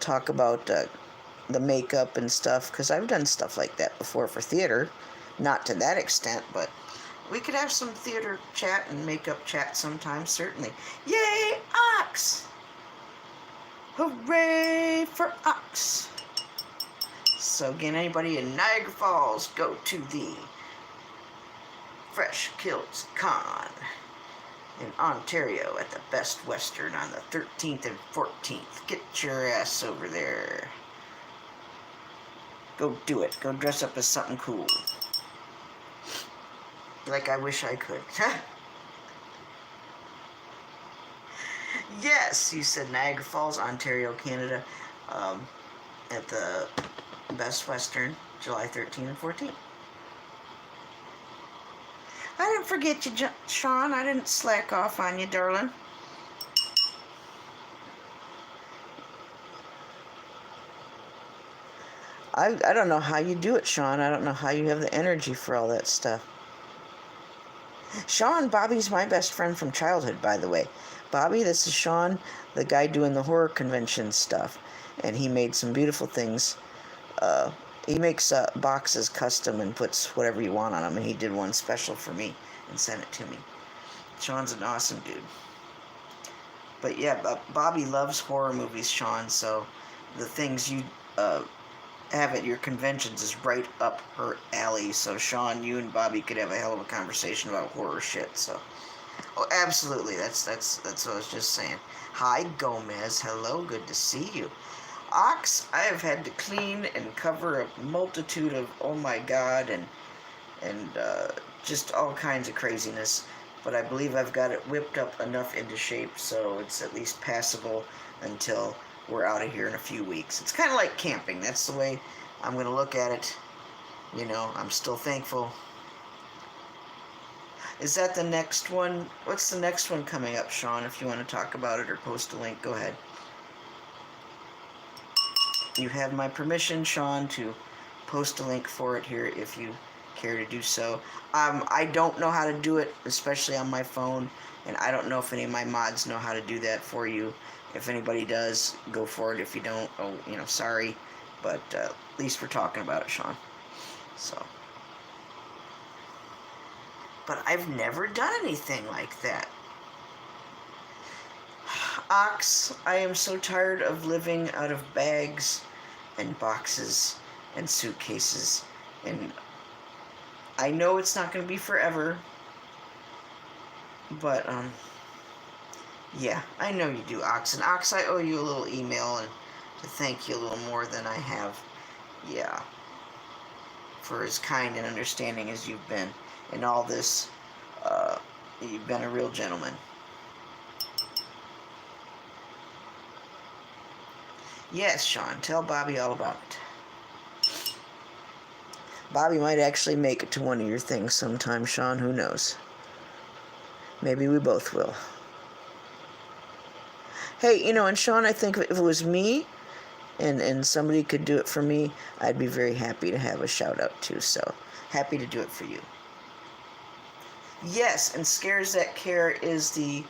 talk about the makeup and stuff, because I've done stuff like that before for theater. Not to that extent, but we could have some theater chat and makeup chat sometime, certainly. Yay, Ox! Hooray for Ox! So again, anybody in Niagara Falls, go to the Fresh Kills Con in Ontario at the Best Western on the 13th and 14th. Get your ass over there. Go do it. Go dress up as something cool. Like I wish I could. Yes, you said Niagara Falls, Ontario, Canada, at the Best Western, July 13th and 14th. I didn't forget you, Sean. I didn't slack off on you, darling. I don't know how you do it, Sean. I don't know how you have the energy for all that stuff. Sean, Bobby's my best friend from childhood, by the way. Bobby, this is Sean, the guy doing the horror convention stuff. And he made some beautiful things He makes boxes custom and puts whatever you want on them, and he did one special for me and sent it to me. Sean's an awesome dude. But yeah, Bobby loves horror movies, Sean, so the things you have at your conventions is right up her alley. So Sean, you and Bobby could have a hell of a conversation about horror shit. So, oh, absolutely. That's what I was just saying. Hi, Gomez. Hello, good to see you. Ox, I have had to clean and cover a multitude of oh my god and just all kinds of craziness. But I believe I've got it whipped up enough into shape so it's at least passable until we're out of here in a few weeks. It's kind of like camping. That's the way I'm going to look at it. You know, I'm still thankful. Is that the next one? What's the next one coming up, Sean? If you want to talk about it or post a link, go ahead. You have my permission, Sean, to post a link for it here if you care to do so. I don't know how to do it, especially on my phone, and I don't know if any of my mods know how to do that for you. If anybody does, go for it. If you don't, oh, you know, sorry. But at least we're talking about it, Sean. So. But I've never done anything like that. Ox, I am so tired of living out of bags and boxes and suitcases, and I know it's not going to be forever, but yeah, I know you do, Ox. And Ox, I owe you a little email and to thank you a little more than I have. Yeah, for as kind and understanding as you've been in all this. You've been a real gentleman. Yes, Sean, tell Bobby all about it. Bobby might actually make it to one of your things sometime, Sean. Who knows? Maybe we both will. Hey, you know, and Sean, I think if it was me and somebody could do it for me, I'd be very happy to have a shout out too. So happy to do it for you. Yes, and Scares That Care is the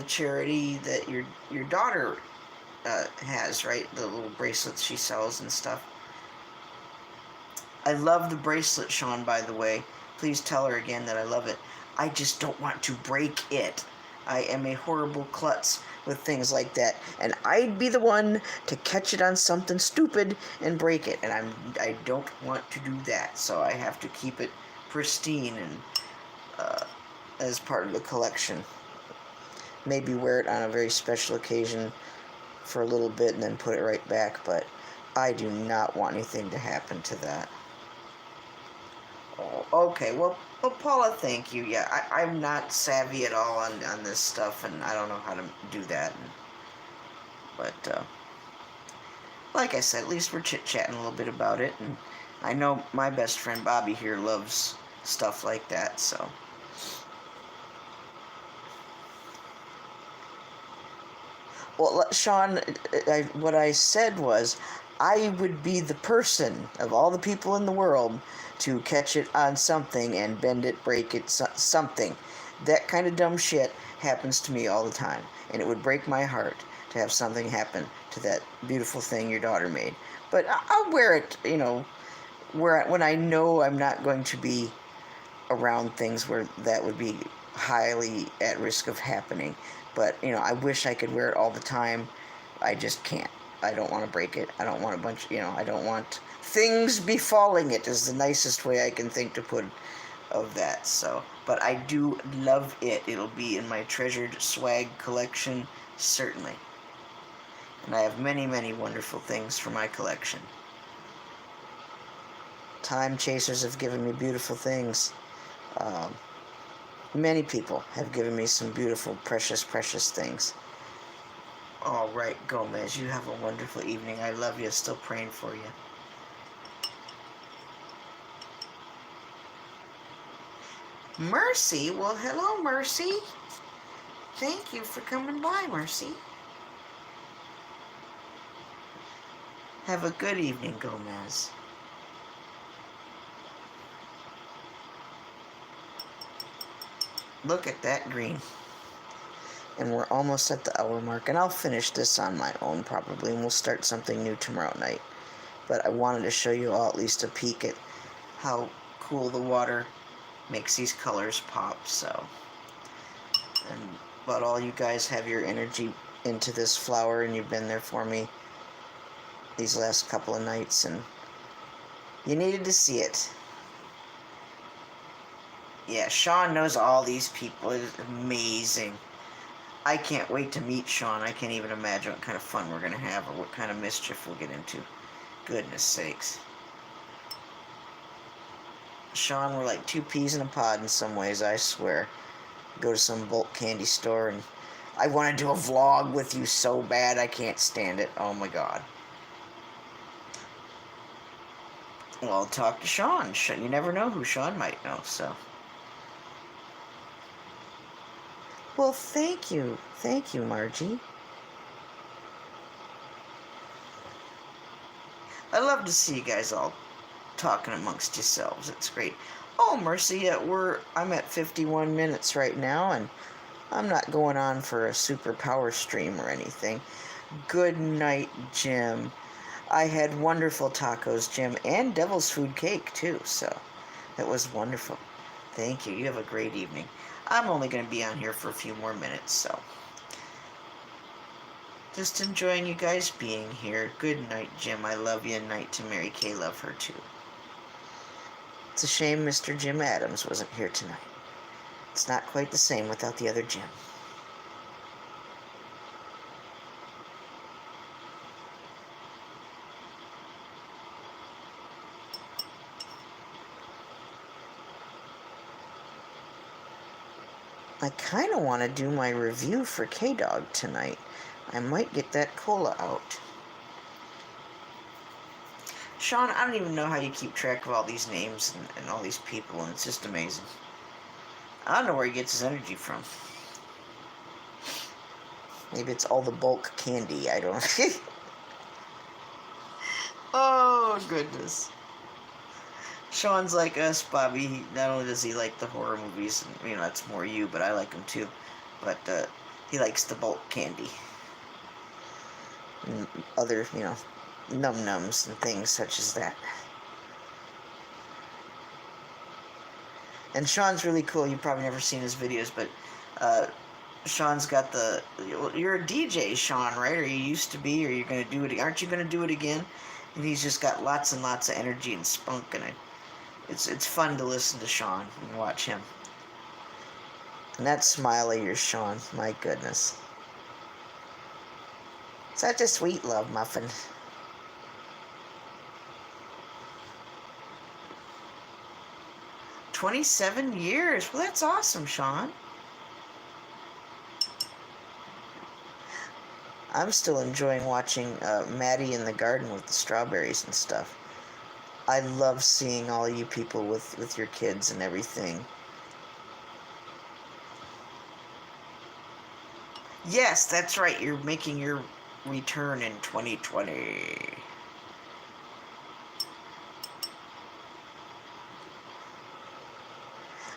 charity that your daughter has, right? The little bracelets she sells and stuff. I love the bracelet, Sean, by the way. Please tell her again that I love it. I just don't want to break it. I am a horrible klutz with things like that, and I'd be the one to catch it on something stupid and break it, and I don't want to do that, so I have to keep it pristine and as part of the collection. Maybe wear it on a very special occasion for a little bit and then put it right back, but I do not want anything to happen to that. Oh, okay, well, Paula, thank you. Yeah, I'm not savvy at all on this stuff, and I don't know how to do that. But like I said, at least we're chit-chatting a little bit about it, and I know my best friend Bobby here loves stuff like that, so. Well, Sean, what I said was I would be the person of all the people in the world to catch it on something and bend it, break it, something. That kind of dumb shit happens to me all the time, and it would break my heart to have something happen to that beautiful thing your daughter made. But I'll wear it, you know, when I know I'm not going to be around things where that would be highly at risk of happening. But, you know, I wish I could wear it all the time. I just can't. I don't want to break it. I don't want a bunch, you know, I don't want things befalling it is the nicest way I can think to put of that. So, but I do love it. It'll be in my treasured swag collection, certainly. And I have many, many wonderful things for my collection. Time chasers have given me beautiful things. Many people have given me some beautiful, precious, precious things. All right, Gomez, you have a wonderful evening. I love you. Still praying for you. Mercy? Well, hello, Mercy. Thank you for coming by, Mercy. Have a good evening, Gomez. Look at that green. And we're almost at the hour mark, and I'll finish this on my own probably, and we'll start something new tomorrow night. but I wanted to show you all at least a peek at how cool the water makes these colors pop. So, but all you guys have your energy into this flower, and you've been there for me these last couple of nights, and you needed to see it. Yeah, Sean knows all these people. It is amazing. I can't wait to meet Sean. I can't even imagine what kind of fun we're going to have or what kind of mischief we'll get into. Goodness sakes. Sean, we're like two peas in a pod in some ways, I swear. Go to some bulk candy store, and I want to do a vlog with you so bad. I can't stand it. Oh my god. Well, I'll talk to Sean. You never know who Sean might know, so. Well, thank you. Thank you, Margie. I love to see you guys all talking amongst yourselves. It's great. Oh, Mercy, I'm at 51 minutes right now, and I'm not going on for a super power stream or anything. Good night, Jim. I had wonderful tacos, Jim, and devil's food cake, too, so that was wonderful. Thank you. You have a great evening. I'm only going to be on here for a few more minutes, so just enjoying you guys being here. Good night, Jim. I love you, and night to Mary Kay. Love her, too. It's a shame Mr. Jim Adams wasn't here tonight. It's not quite the same without the other Jim. I kind of want to do my review for K-Dog tonight. I might get that cola out. Sean, I don't even know how you keep track of all these names and all these people, and it's just amazing. I don't know where he gets his energy from. Maybe it's all the bulk candy, I don't know. Oh, goodness. Sean's like us, Bobby. Not only does he like the horror movies, and, that's more you, but I like them too. But he likes the bulk candy. And other, num-nums and things such as that. And Sean's really cool. You've probably never seen his videos, but Sean's got you're a DJ, Sean, right? Or you used to be, or you're going to do it. Aren't you going to do it again? And he's just got lots and lots of energy and spunk, and it's fun to listen to Sean and watch him. And that smile of yours, Sean, my goodness. Such a sweet love muffin. "27 years. Well, that's awesome, Sean. I'm still enjoying watching Maddie in the garden with the strawberries and stuff. I love seeing all you people with your kids and everything. Yes, that's right. You're making your return in 2020.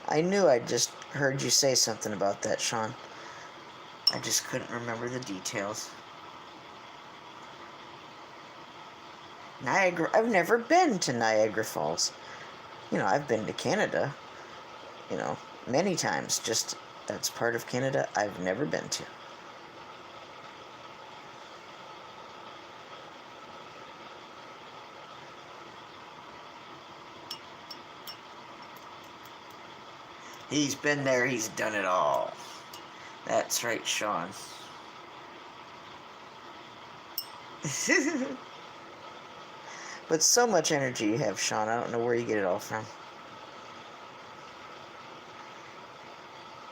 I knew I'd just heard you say something about that, Sean. I just couldn't remember the details. Niagara. I've never been to Niagara Falls. I've been to Canada, many times. Just that's part of Canada I've never been to. He's been there, he's done it all. That's right, Sean. But so much energy you have, Sean. I don't know where you get it all from.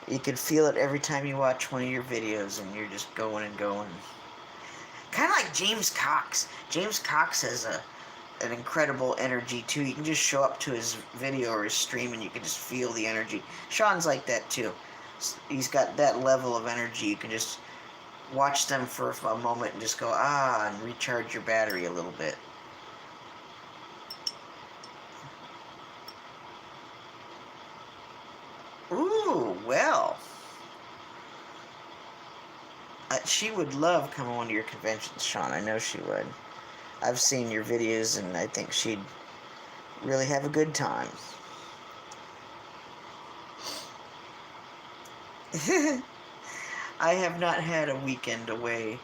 You can feel it every time you watch one of your videos, and you're just going and going. Kind of like James Cox. James Cox has an incredible energy, too. You can just show up to his video or his stream, and you can just feel the energy. Sean's like that, too. He's got that level of energy. You can just watch them for a moment and just go, and recharge your battery a little bit. Ooh, well. She would love coming to one of your conventions, Sean. I know she would. I've seen your videos, and I think she'd really have a good time. I have not had a weekend away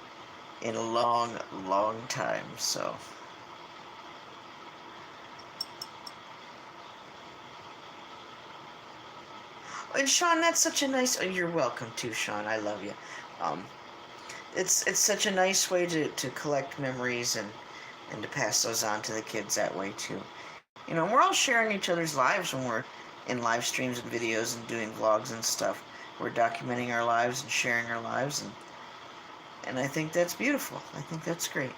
in a long, long time, so... And Sean, that's such a nice... Oh, you're welcome too, Sean. I love you. Um, it's such a nice way to collect memories and to pass those on to the kids that way too. You know, we're all sharing each other's lives when we're in live streams and videos and doing vlogs and stuff. We're documenting our lives and sharing our lives, and I think that's beautiful. I think that's great.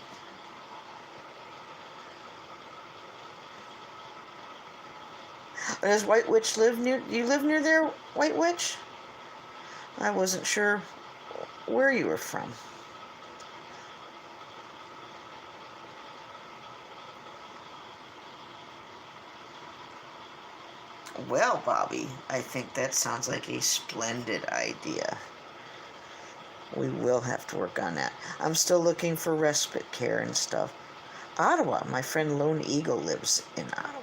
Does White Witch live near... Do you live near there, White Witch? I wasn't sure where you were from. Well, Bobby, I think that sounds like a splendid idea. We will have to work on that. I'm still looking for respite care and stuff. Ottawa. My friend Lone Eagle lives in Ottawa.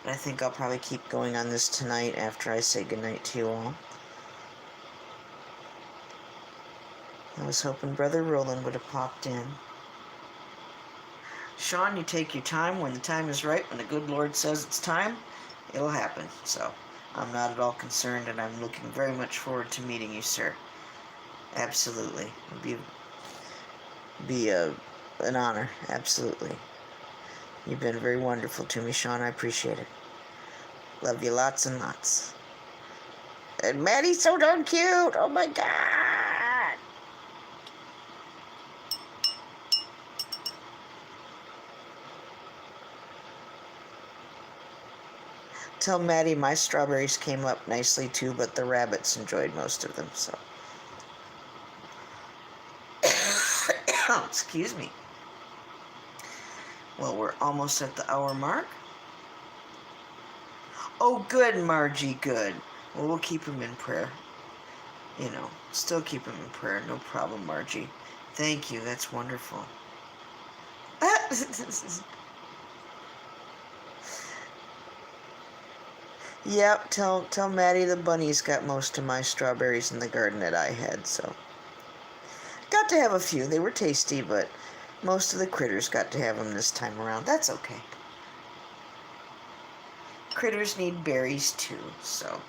I think I'll probably keep going on this tonight after I say goodnight to you all. I was hoping Brother Roland would have popped in. Sean, you take your time. When the time is right, when the good Lord says it's time, it'll happen. So, I'm not at all concerned, and I'm looking very much forward to meeting you, sir. Absolutely. It'd be an honor. Absolutely. You've been very wonderful to me, Sean. I appreciate it. Love you lots and lots. And Maddie's so darn cute. Oh, my God. Tell Maddie my strawberries came up nicely, too, but the rabbits enjoyed most of them, so... Excuse me. Well, we're almost at the hour mark. Oh, good, Margie, good. Well, we'll keep him in prayer. You know, still keep him in prayer. No problem, Margie. Thank you. That's wonderful. Yep, tell Maddie the bunnies got most of my strawberries in the garden that I had, so... Got to have a few. They were tasty, but most of the critters got to have them this time around. That's okay. Critters need berries, too, so...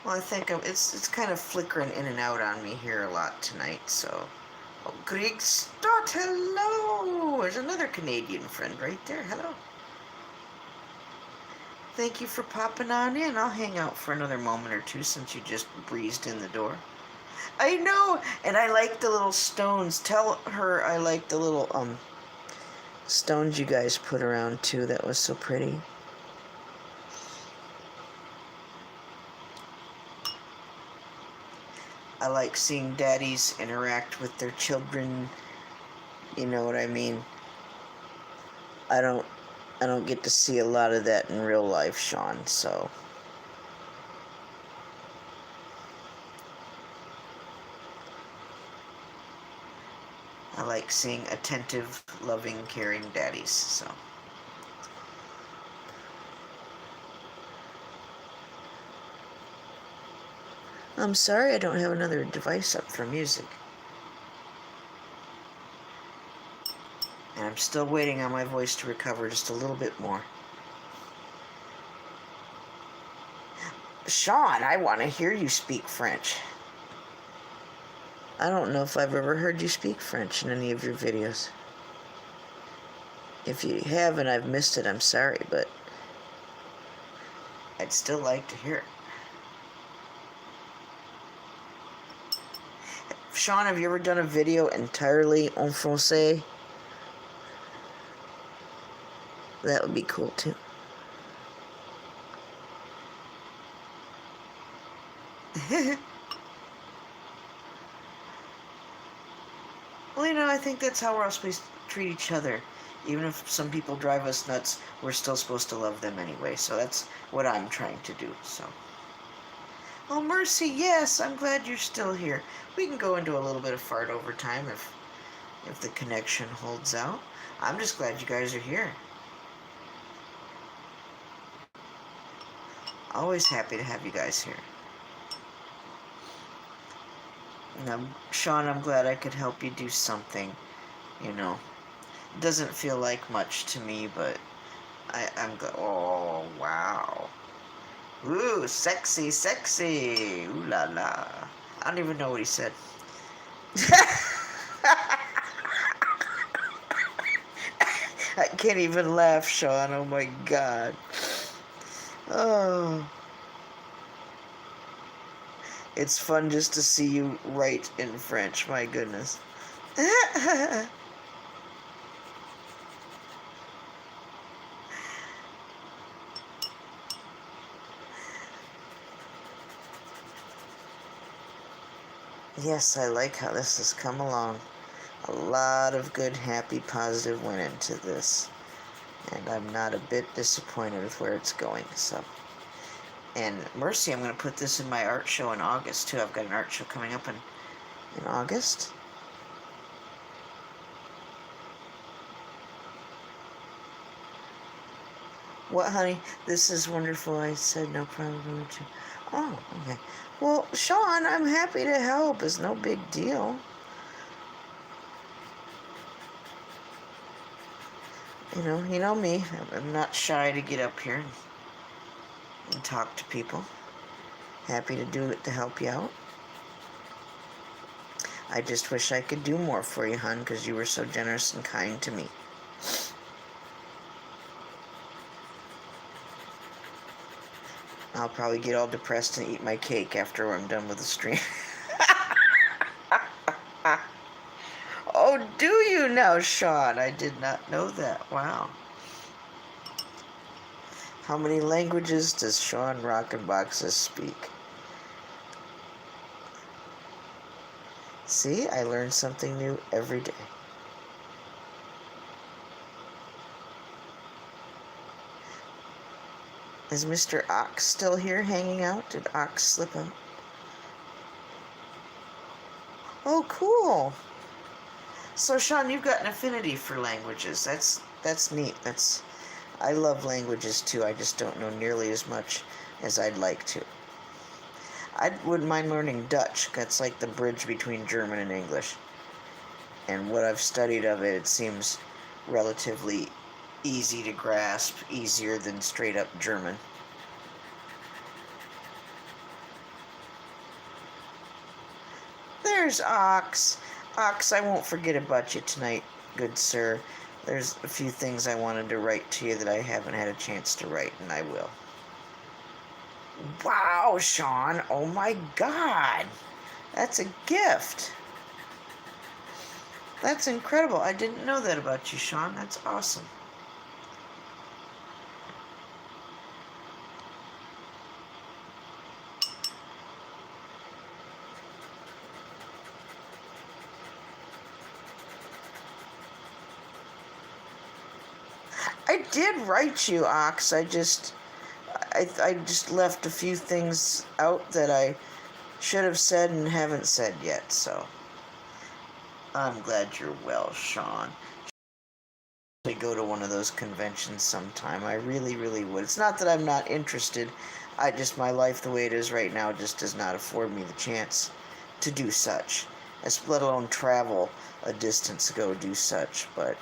Well, I think it's kind of flickering in and out on me here a lot tonight, so... Oh, Greg Stott, hello! There's another Canadian friend right there, hello. Thank you for popping on in. I'll hang out for another moment or two since you just breezed in the door. I know, and I like the little stones. Tell her I like the little, stones you guys put around, too. That was so pretty. I like seeing daddies interact with their children. You know what I mean? I don't get to see a lot of that in real life, Sean, so... I like seeing attentive, loving, caring daddies, so... I'm sorry I don't have another device up for music. And I'm still waiting on my voice to recover just a little bit more. Sean, I want to hear you speak French. I don't know if I've ever heard you speak French in any of your videos. If you haven't, I've missed it. I'm sorry, but I'd still like to hear it. Sean, have you ever done a video entirely en français? That would be cool, too. Well, you know, I think that's how we're all supposed to treat each other. Even if some people drive us nuts, we're still supposed to love them anyway. So that's what I'm trying to do. So. Oh, Mercy, yes, I'm glad you're still here. We can go into a little bit of fart over time if the connection holds out. I'm just glad you guys are here. Always happy to have you guys here. And Sean, I'm glad I could help you do something. You know, it doesn't feel like much to me, but I'm glad. Oh, wow. Ooh, sexy, sexy. Ooh la la. I don't even know what he said. I can't even laugh, Sean. Oh my God. Oh. It's fun just to see you write in French. My goodness. Yes, I like how this has come along. A lot of good, happy, positive went into this. And I'm not a bit disappointed with where it's going, so. And Mercy, I'm going to put this in my art show in August, too. I've got an art show coming up in August. What, honey? This is wonderful. I said no problem. Oh, okay. Well, Sean, I'm happy to help. It's no big deal. You know me. I'm not shy to get up here and talk to people. Happy to do it to help you out. I just wish I could do more for you, hon, because you were so generous and kind to me. I'll probably get all depressed and eat my cake after I'm done with the stream. Oh, do you now, Sean? I did not know that. Wow. How many languages does Sean Rockenboxes speak? See, I learn something new every day. Is Mr. Ox still here hanging out? Did Ox slip out? Oh, cool. So, Sean, you've got an affinity for languages. That's neat. I love languages, too. I just don't know nearly as much as I'd like to. I wouldn't mind learning Dutch. That's like the bridge between German and English. And what I've studied of it, it seems relatively easy to grasp, easier than straight up German. There's Ox. Ox, I won't forget about you tonight, good sir. There's a few things I wanted to write to you that I haven't had a chance to write, and I will. Wow, Sean. Oh my God. That's a gift. That's incredible. I didn't know that about you, Sean. That's awesome. I did write you, Ox. I just left a few things out that I should have said and haven't said yet, so. I'm glad you're well, Sean. To go to one of those conventions sometime. I really, really would. It's not that I'm not interested. My life the way it is right now just does not afford me the chance to do such. Let alone travel a distance to go do such. But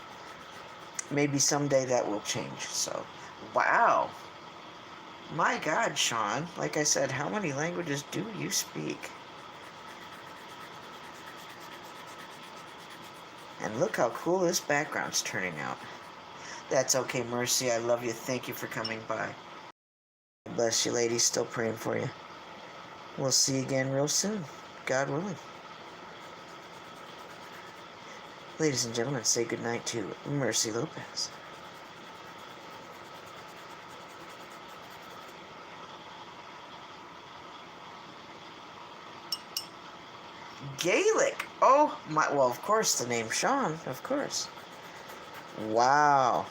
maybe someday that will change. So, wow. My God, Sean. Like I said, how many languages do you speak? And look how cool this background's turning out. That's okay, Mercy. I love you. Thank you for coming by. Bless you, ladies. Still praying for you. We'll see you again real soon, God willing. Ladies and gentlemen, say goodnight to Mercy Lopez. Gaelic. Oh, my. Well, of course, the name Sean, of course. Wow.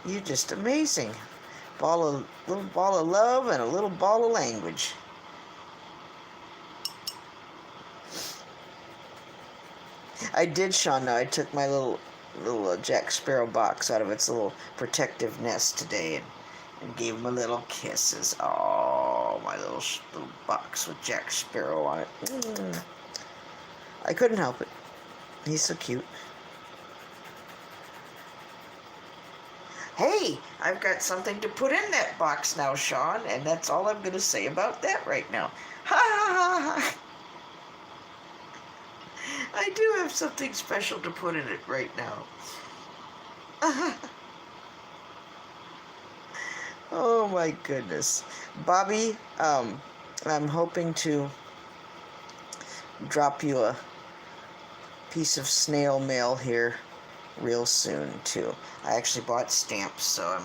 You're just amazing. Little ball of love and a little ball of language. I did, Sean. No, I took my little Jack Sparrow box out of its little protective nest today and gave him a little kisses. Oh, my little box with Jack Sparrow on it. I couldn't help it. He's so cute. Hey, I've got something to put in that box now, Sean, and that's all I'm going to say about that right now. Ha ha ha ha! I do have something special to put in it right now. Oh my goodness. Bobby, I'm hoping to drop you a piece of snail mail here real soon too. I actually bought stamps, so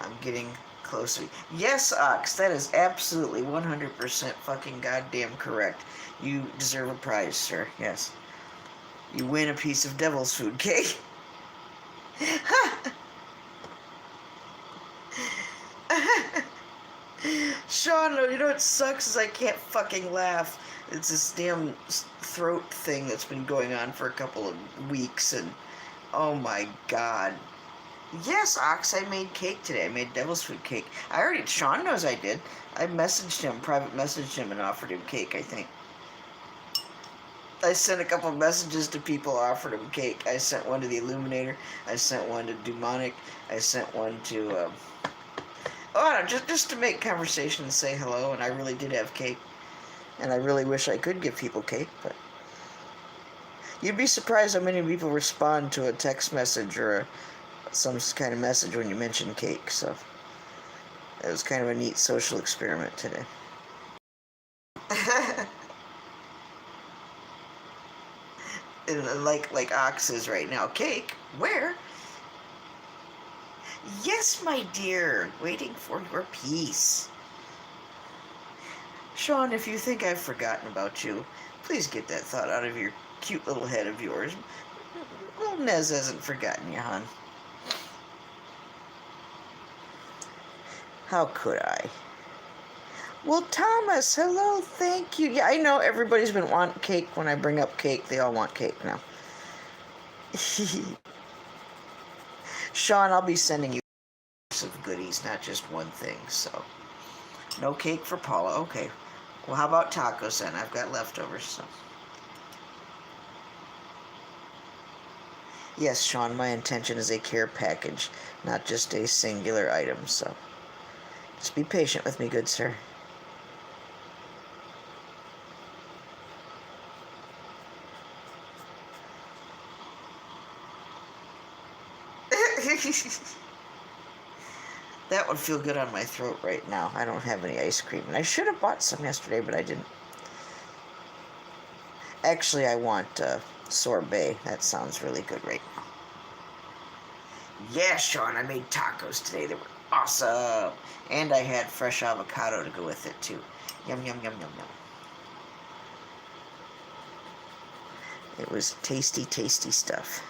I'm getting closer. Yes, Ox, that is absolutely 100% fucking goddamn correct. You deserve a prize, sir. Yes. You win a piece of devil's food cake. Sean, you know what sucks is I can't fucking laugh. It's this damn throat thing that's been going on for a couple of weeks, and oh my god. Yes, Ox, I made cake today. I made devil's food cake. Sean knows I did. I messaged him, private messaged him, and offered him cake, I think. I sent a couple messages to people, offered him cake. I sent one to the Illuminator. I sent one to Demonic. I sent one to, oh, no, just to make conversation and say hello, and I really did have cake. And I really wish I could give people cake, but you'd be surprised how many people respond to a text message or some kind of message when you mention cake, so it was kind of a neat social experiment today. And like Ox is right now, cake? Where? Yes, my dear, waiting for your piece. Sean, if you think I've forgotten about you, please get that thought out of your cute little head of yours. Little Nez hasn't forgotten you, hon. How could I? Well, Thomas, hello, thank you. Yeah, I know everybody's been wanting cake. When I bring up cake, they all want cake now. Sean, I'll be sending you of goodies, not just one thing, so. No cake for Paula, okay. Well, how about tacos then? I've got leftovers, so. Yes, Sean, my intention is a care package, not just a singular item, so. Just be patient with me, good sir. That would feel good on my throat right now. I don't have any ice cream. And I should have bought some yesterday, but I didn't. Actually, I want sorbet. That sounds really good right now. Yeah, Sean, I made tacos today. They were awesome. And I had fresh avocado to go with it, too. Yum, yum, yum, yum, yum. It was tasty, tasty stuff.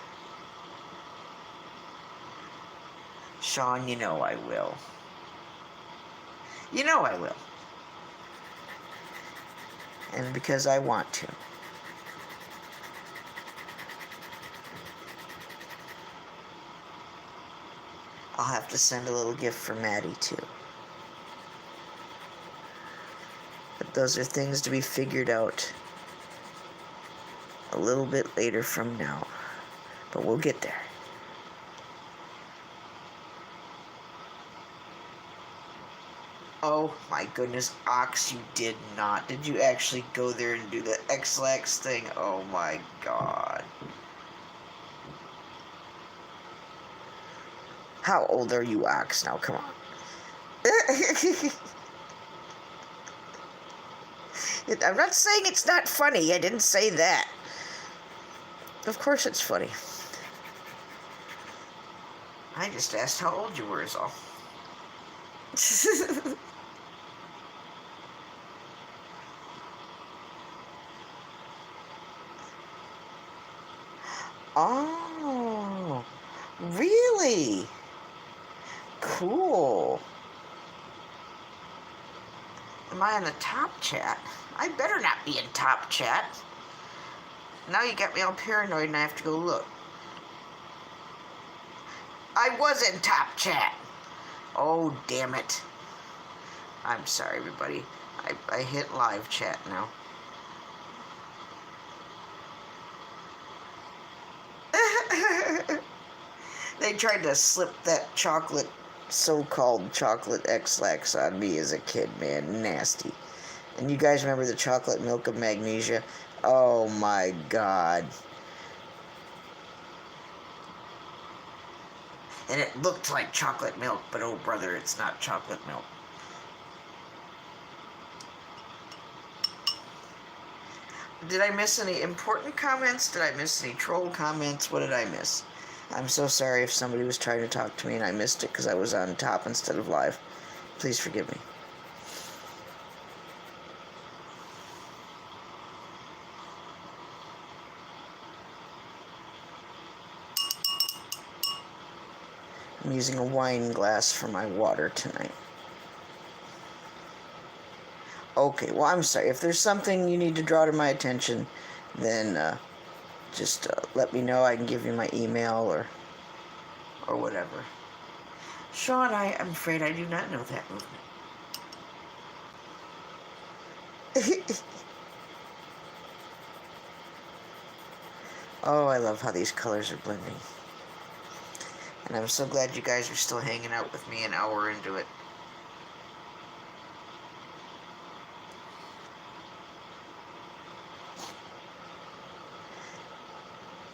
Sean, you know I will. You know I will. And because I want to. I'll have to send a little gift for Maddie, too. But those are things to be figured out a little bit later from now. But we'll get there. Oh my goodness, Ox, you did not. Did you actually go there and do the X-Lax thing? Oh my god. How old are you, Ox? Now, come on. I'm not saying it's not funny. I didn't say that. Of course it's funny. I just asked how old you were, is all. Oh, really? Cool. Am I in the top chat? I better not be in top chat. Now you got me all paranoid and I have to go look. I was in top chat. Oh, damn it. I'm sorry, everybody. I hit live chat now. They tried to slip that chocolate, so-called chocolate X-Lax on me as a kid, man. Nasty. And you guys remember the chocolate milk of magnesia? Oh my god. And it looked like chocolate milk, but oh brother, it's not chocolate milk. Did I miss any important comments? Did I miss any troll comments? What did I miss? I'm so sorry if somebody was trying to talk to me and I missed it because I was on top instead of live. Please forgive me. I'm using a wine glass for my water tonight. Okay, well, I'm sorry. If there's something you need to draw to my attention, then just let me know. I can give you my email or whatever. Sean, I'm afraid I do not know that movement. Oh, I love how these colors are blending. And I'm so glad you guys are still hanging out with me an hour into it.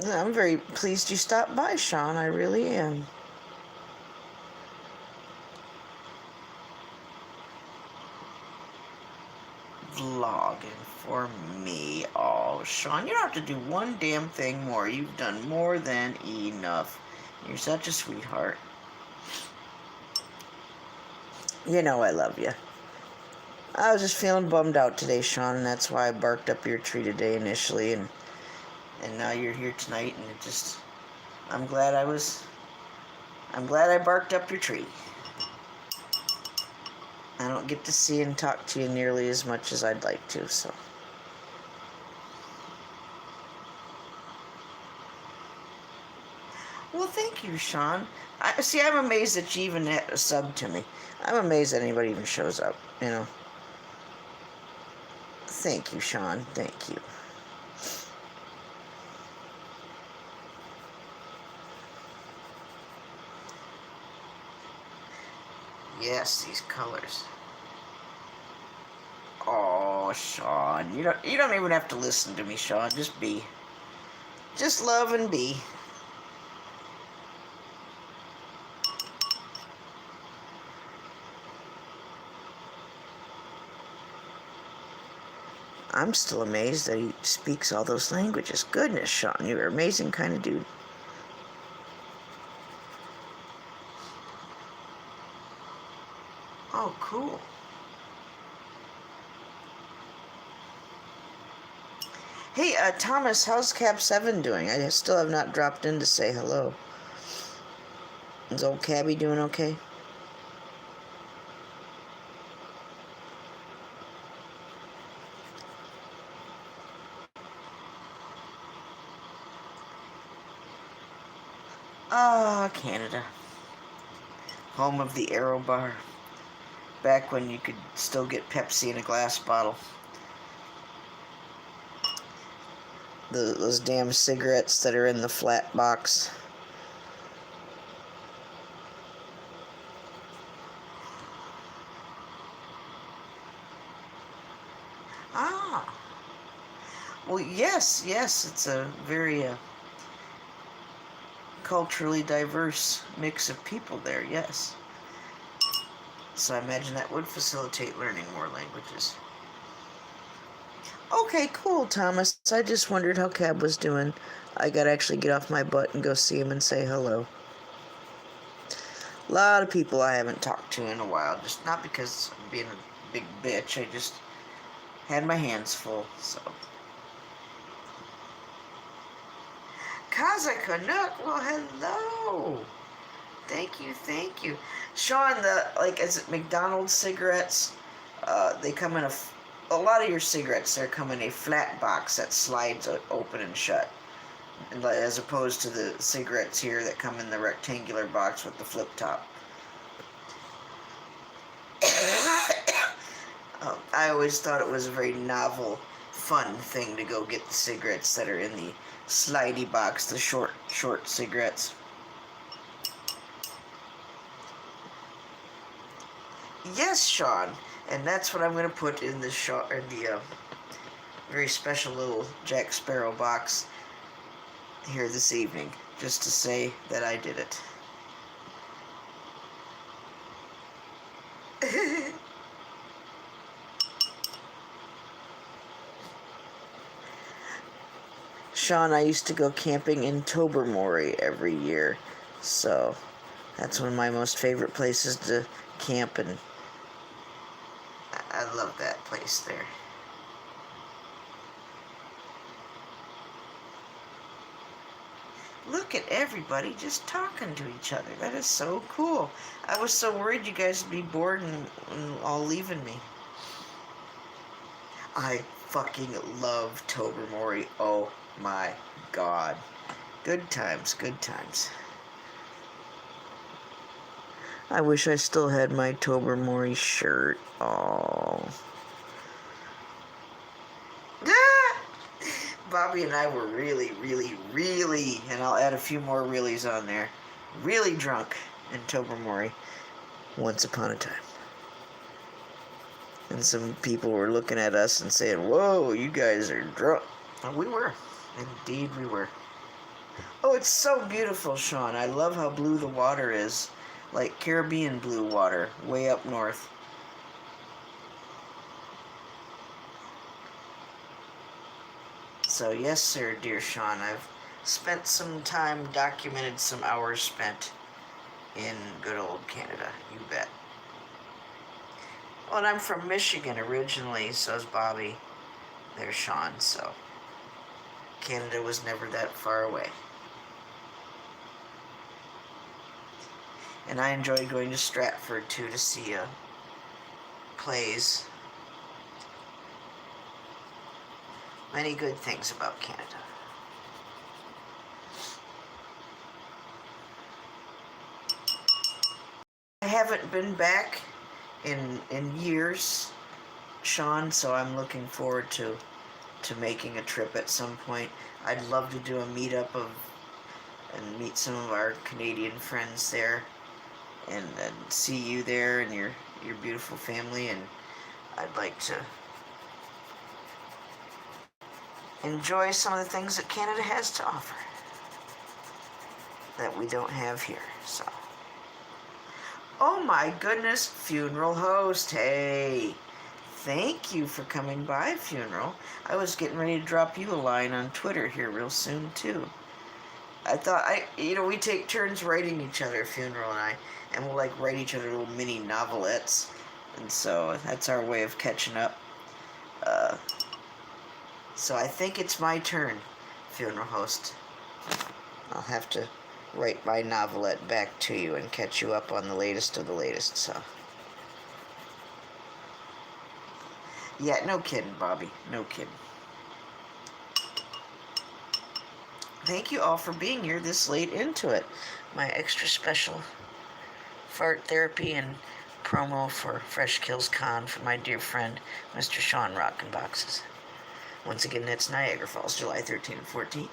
I'm very pleased you stopped by, Sean. I really am. Vlogging for me. Oh, Sean, you don't have to do one damn thing more. You've done more than enough. You're such a sweetheart. You know I love you. I was just feeling bummed out today, Sean, and that's why I barked up your tree today initially, and now you're here tonight, and it just... I'm glad I barked up your tree. I don't get to see and talk to you nearly as much as I'd like to, so... Well, thank you, Sean. I'm amazed that you even had a sub to me. I'm amazed that anybody even shows up, you know. Thank you, Sean. Thank you. Yes, these colors. Oh, Sean, you don't even have to listen to me, Sean. Just be. Just love and be. I'm still amazed that he speaks all those languages. Goodness, Sean, you're an amazing kind of dude. Oh, cool. Hey, Thomas, how's Cab 7 doing? I still have not dropped in to say hello. Is old Cabby doing okay? Ah, Canada. Home of the Aero Bar. Back when you could still get Pepsi in a glass bottle. Those damn cigarettes that are in the flat box. Ah. Well, yes, it's a very culturally diverse mix of people there, yes. So I imagine that would facilitate learning more languages. Okay, cool, Thomas. I just wondered how Cab was doing. I gotta actually get off my butt and go see him and say hello. A lot of people I haven't talked to in a while, just not because I'm being a big bitch, I just had my hands full, so. Canuck. Well, hello. Thank you, thank you. Sean, is it McDonald's cigarettes? They come in a lot of your cigarettes, they come in a flat box that slides open and shut. As opposed to the cigarettes here that come in the rectangular box with the flip top. I always thought it was a very novel, fun thing to go get the cigarettes that are in the slidey box, the short cigarettes. Yes, Sean, and that's what I'm going to put in the very special little Jack Sparrow box here this evening, just to say that I did it. Sean, I used to go camping in Tobermory every year, so that's one of my most favorite places to camp, and I love that place there. Look at everybody just talking to each other. That is so cool. I was so worried you guys would be bored and all leaving me. I fucking love Tobermory. Oh my god. Good times, good times. I wish I still had my Tobermory shirt. Oh. Bobby and I were really, and I'll add a few more reallys on there, really drunk in Tobermory once upon a time. And some people were looking at us and saying, "Whoa, you guys are drunk." And we were. Indeed we were. Oh, it's so beautiful, Sean. I love how blue the water is. Like Caribbean blue water, way up north. So, yes, sir, dear Sean, I've spent some time, documented some hours spent in good old Canada, you bet. Well, and I'm from Michigan originally, so's Bobby. There's Sean, so Canada was never that far away. And I enjoyed going to Stratford, too, to see plays. Many good things about Canada. I haven't been back in years, Sean, so I'm looking forward to making a trip at some point. I'd love to do a meetup and meet some of our Canadian friends there and see you there and your beautiful family, and I'd like to enjoy some of the things that Canada has to offer that we don't have here, so. Oh my goodness, funeral host, hey. Thank you for coming by, funeral. I was getting ready to drop you a line on Twitter here real soon, too. I thought, we take turns writing each other, funeral and we'll, write each other little mini novelettes. And so that's our way of catching up. So I think it's my turn, funeral host. I'll have to write my novelette back to you and catch you up on the latest of the latest, so. Yeah, no kidding, Bobby. No kidding. Thank you all for being here this late into it. My extra special fart therapy and promo for Fresh Kills Con for my dear friend, Mr. Sean Rockenboxes. Once again, that's Niagara Falls, July 13 and 14,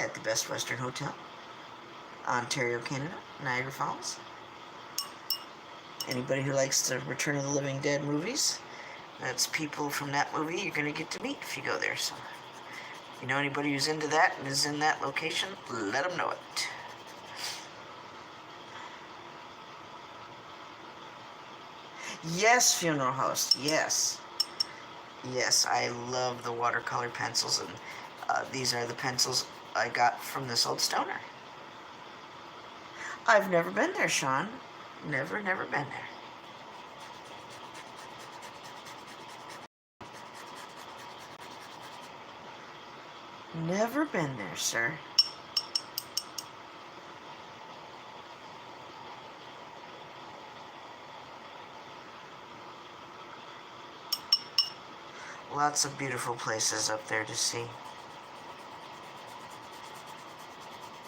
at the Best Western Hotel, Ontario, Canada, Niagara Falls. Anybody who likes the Return of the Living Dead movies, that's people from that movie you're going to get to meet if you go there. So, if you know anybody who's into that and is in that location, let them know it. Yes, funeral host, yes. Yes, I love the watercolor pencils, and these are the pencils I got from this old stoner. I've never been there, Sean. Never been there. Never been there, sir. Lots of beautiful places up there to see.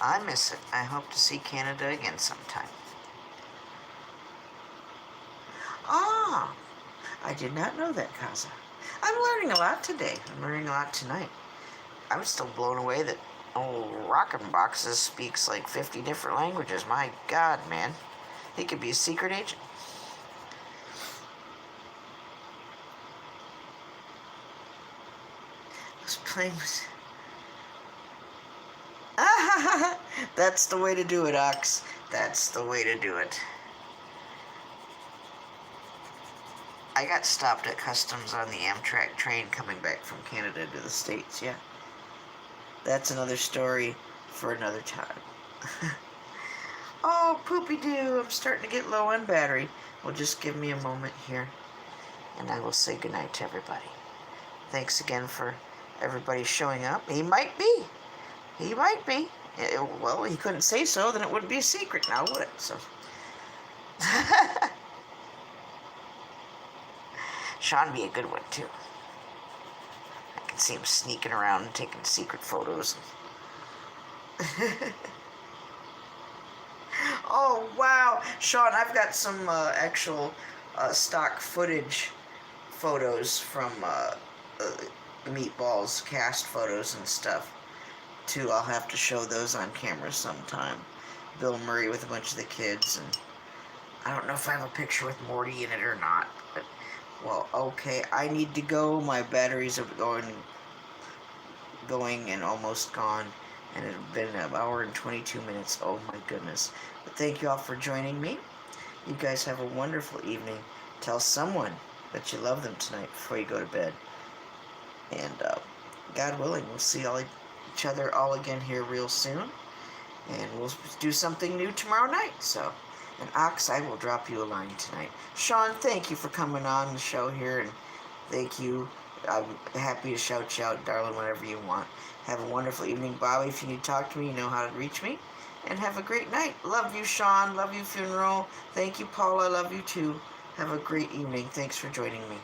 I miss it. I hope to see Canada again sometime. Ah, I did not know that, Kaza. I'm learning a lot today. I'm learning a lot tonight. I'm still blown away that old Rockin' Boxes speaks like 50 different languages. My God, man. He could be a secret agent. I was playing with... That's the way to do it, Ox. That's the way to do it. I got stopped at customs on the Amtrak train coming back from Canada to the States, yeah. That's another story for another time. Oh, poopy-doo, I'm starting to get low on battery. Well, just give me a moment here, and I will say goodnight to everybody. Thanks again for everybody showing up. He might be. He might be. Well, he couldn't say so, then it wouldn't be a secret now, would it? So... Sean be a good one, too. I can see him sneaking around and taking secret photos. Oh, wow. Sean, I've got some actual stock footage photos from Meatball's cast photos and stuff, too. I'll have to show those on camera sometime. Bill Murray with a bunch of the kids, and I don't know if I have a picture with Morty in it or not, but, well, okay, I need to go. My batteries are going and almost gone, and it's been an hour and 22 minutes. Oh my goodness. But thank you all for joining me. You guys have a wonderful evening. Tell someone that you love them tonight before you go to bed. And God willing, we'll see each other all again here real soon. And we'll do something new tomorrow night. So, and Ox, I will drop you a line tonight. Sean, thank you for coming on the show here, and thank you. I'm happy to shout you out, darling, whenever you want. Have a wonderful evening. Bobby, if you need to talk to me, you know how to reach me. And have a great night. Love you, Sean. Love you, Funeral. Thank you, Paula. Love you, too. Have a great evening. Thanks for joining me.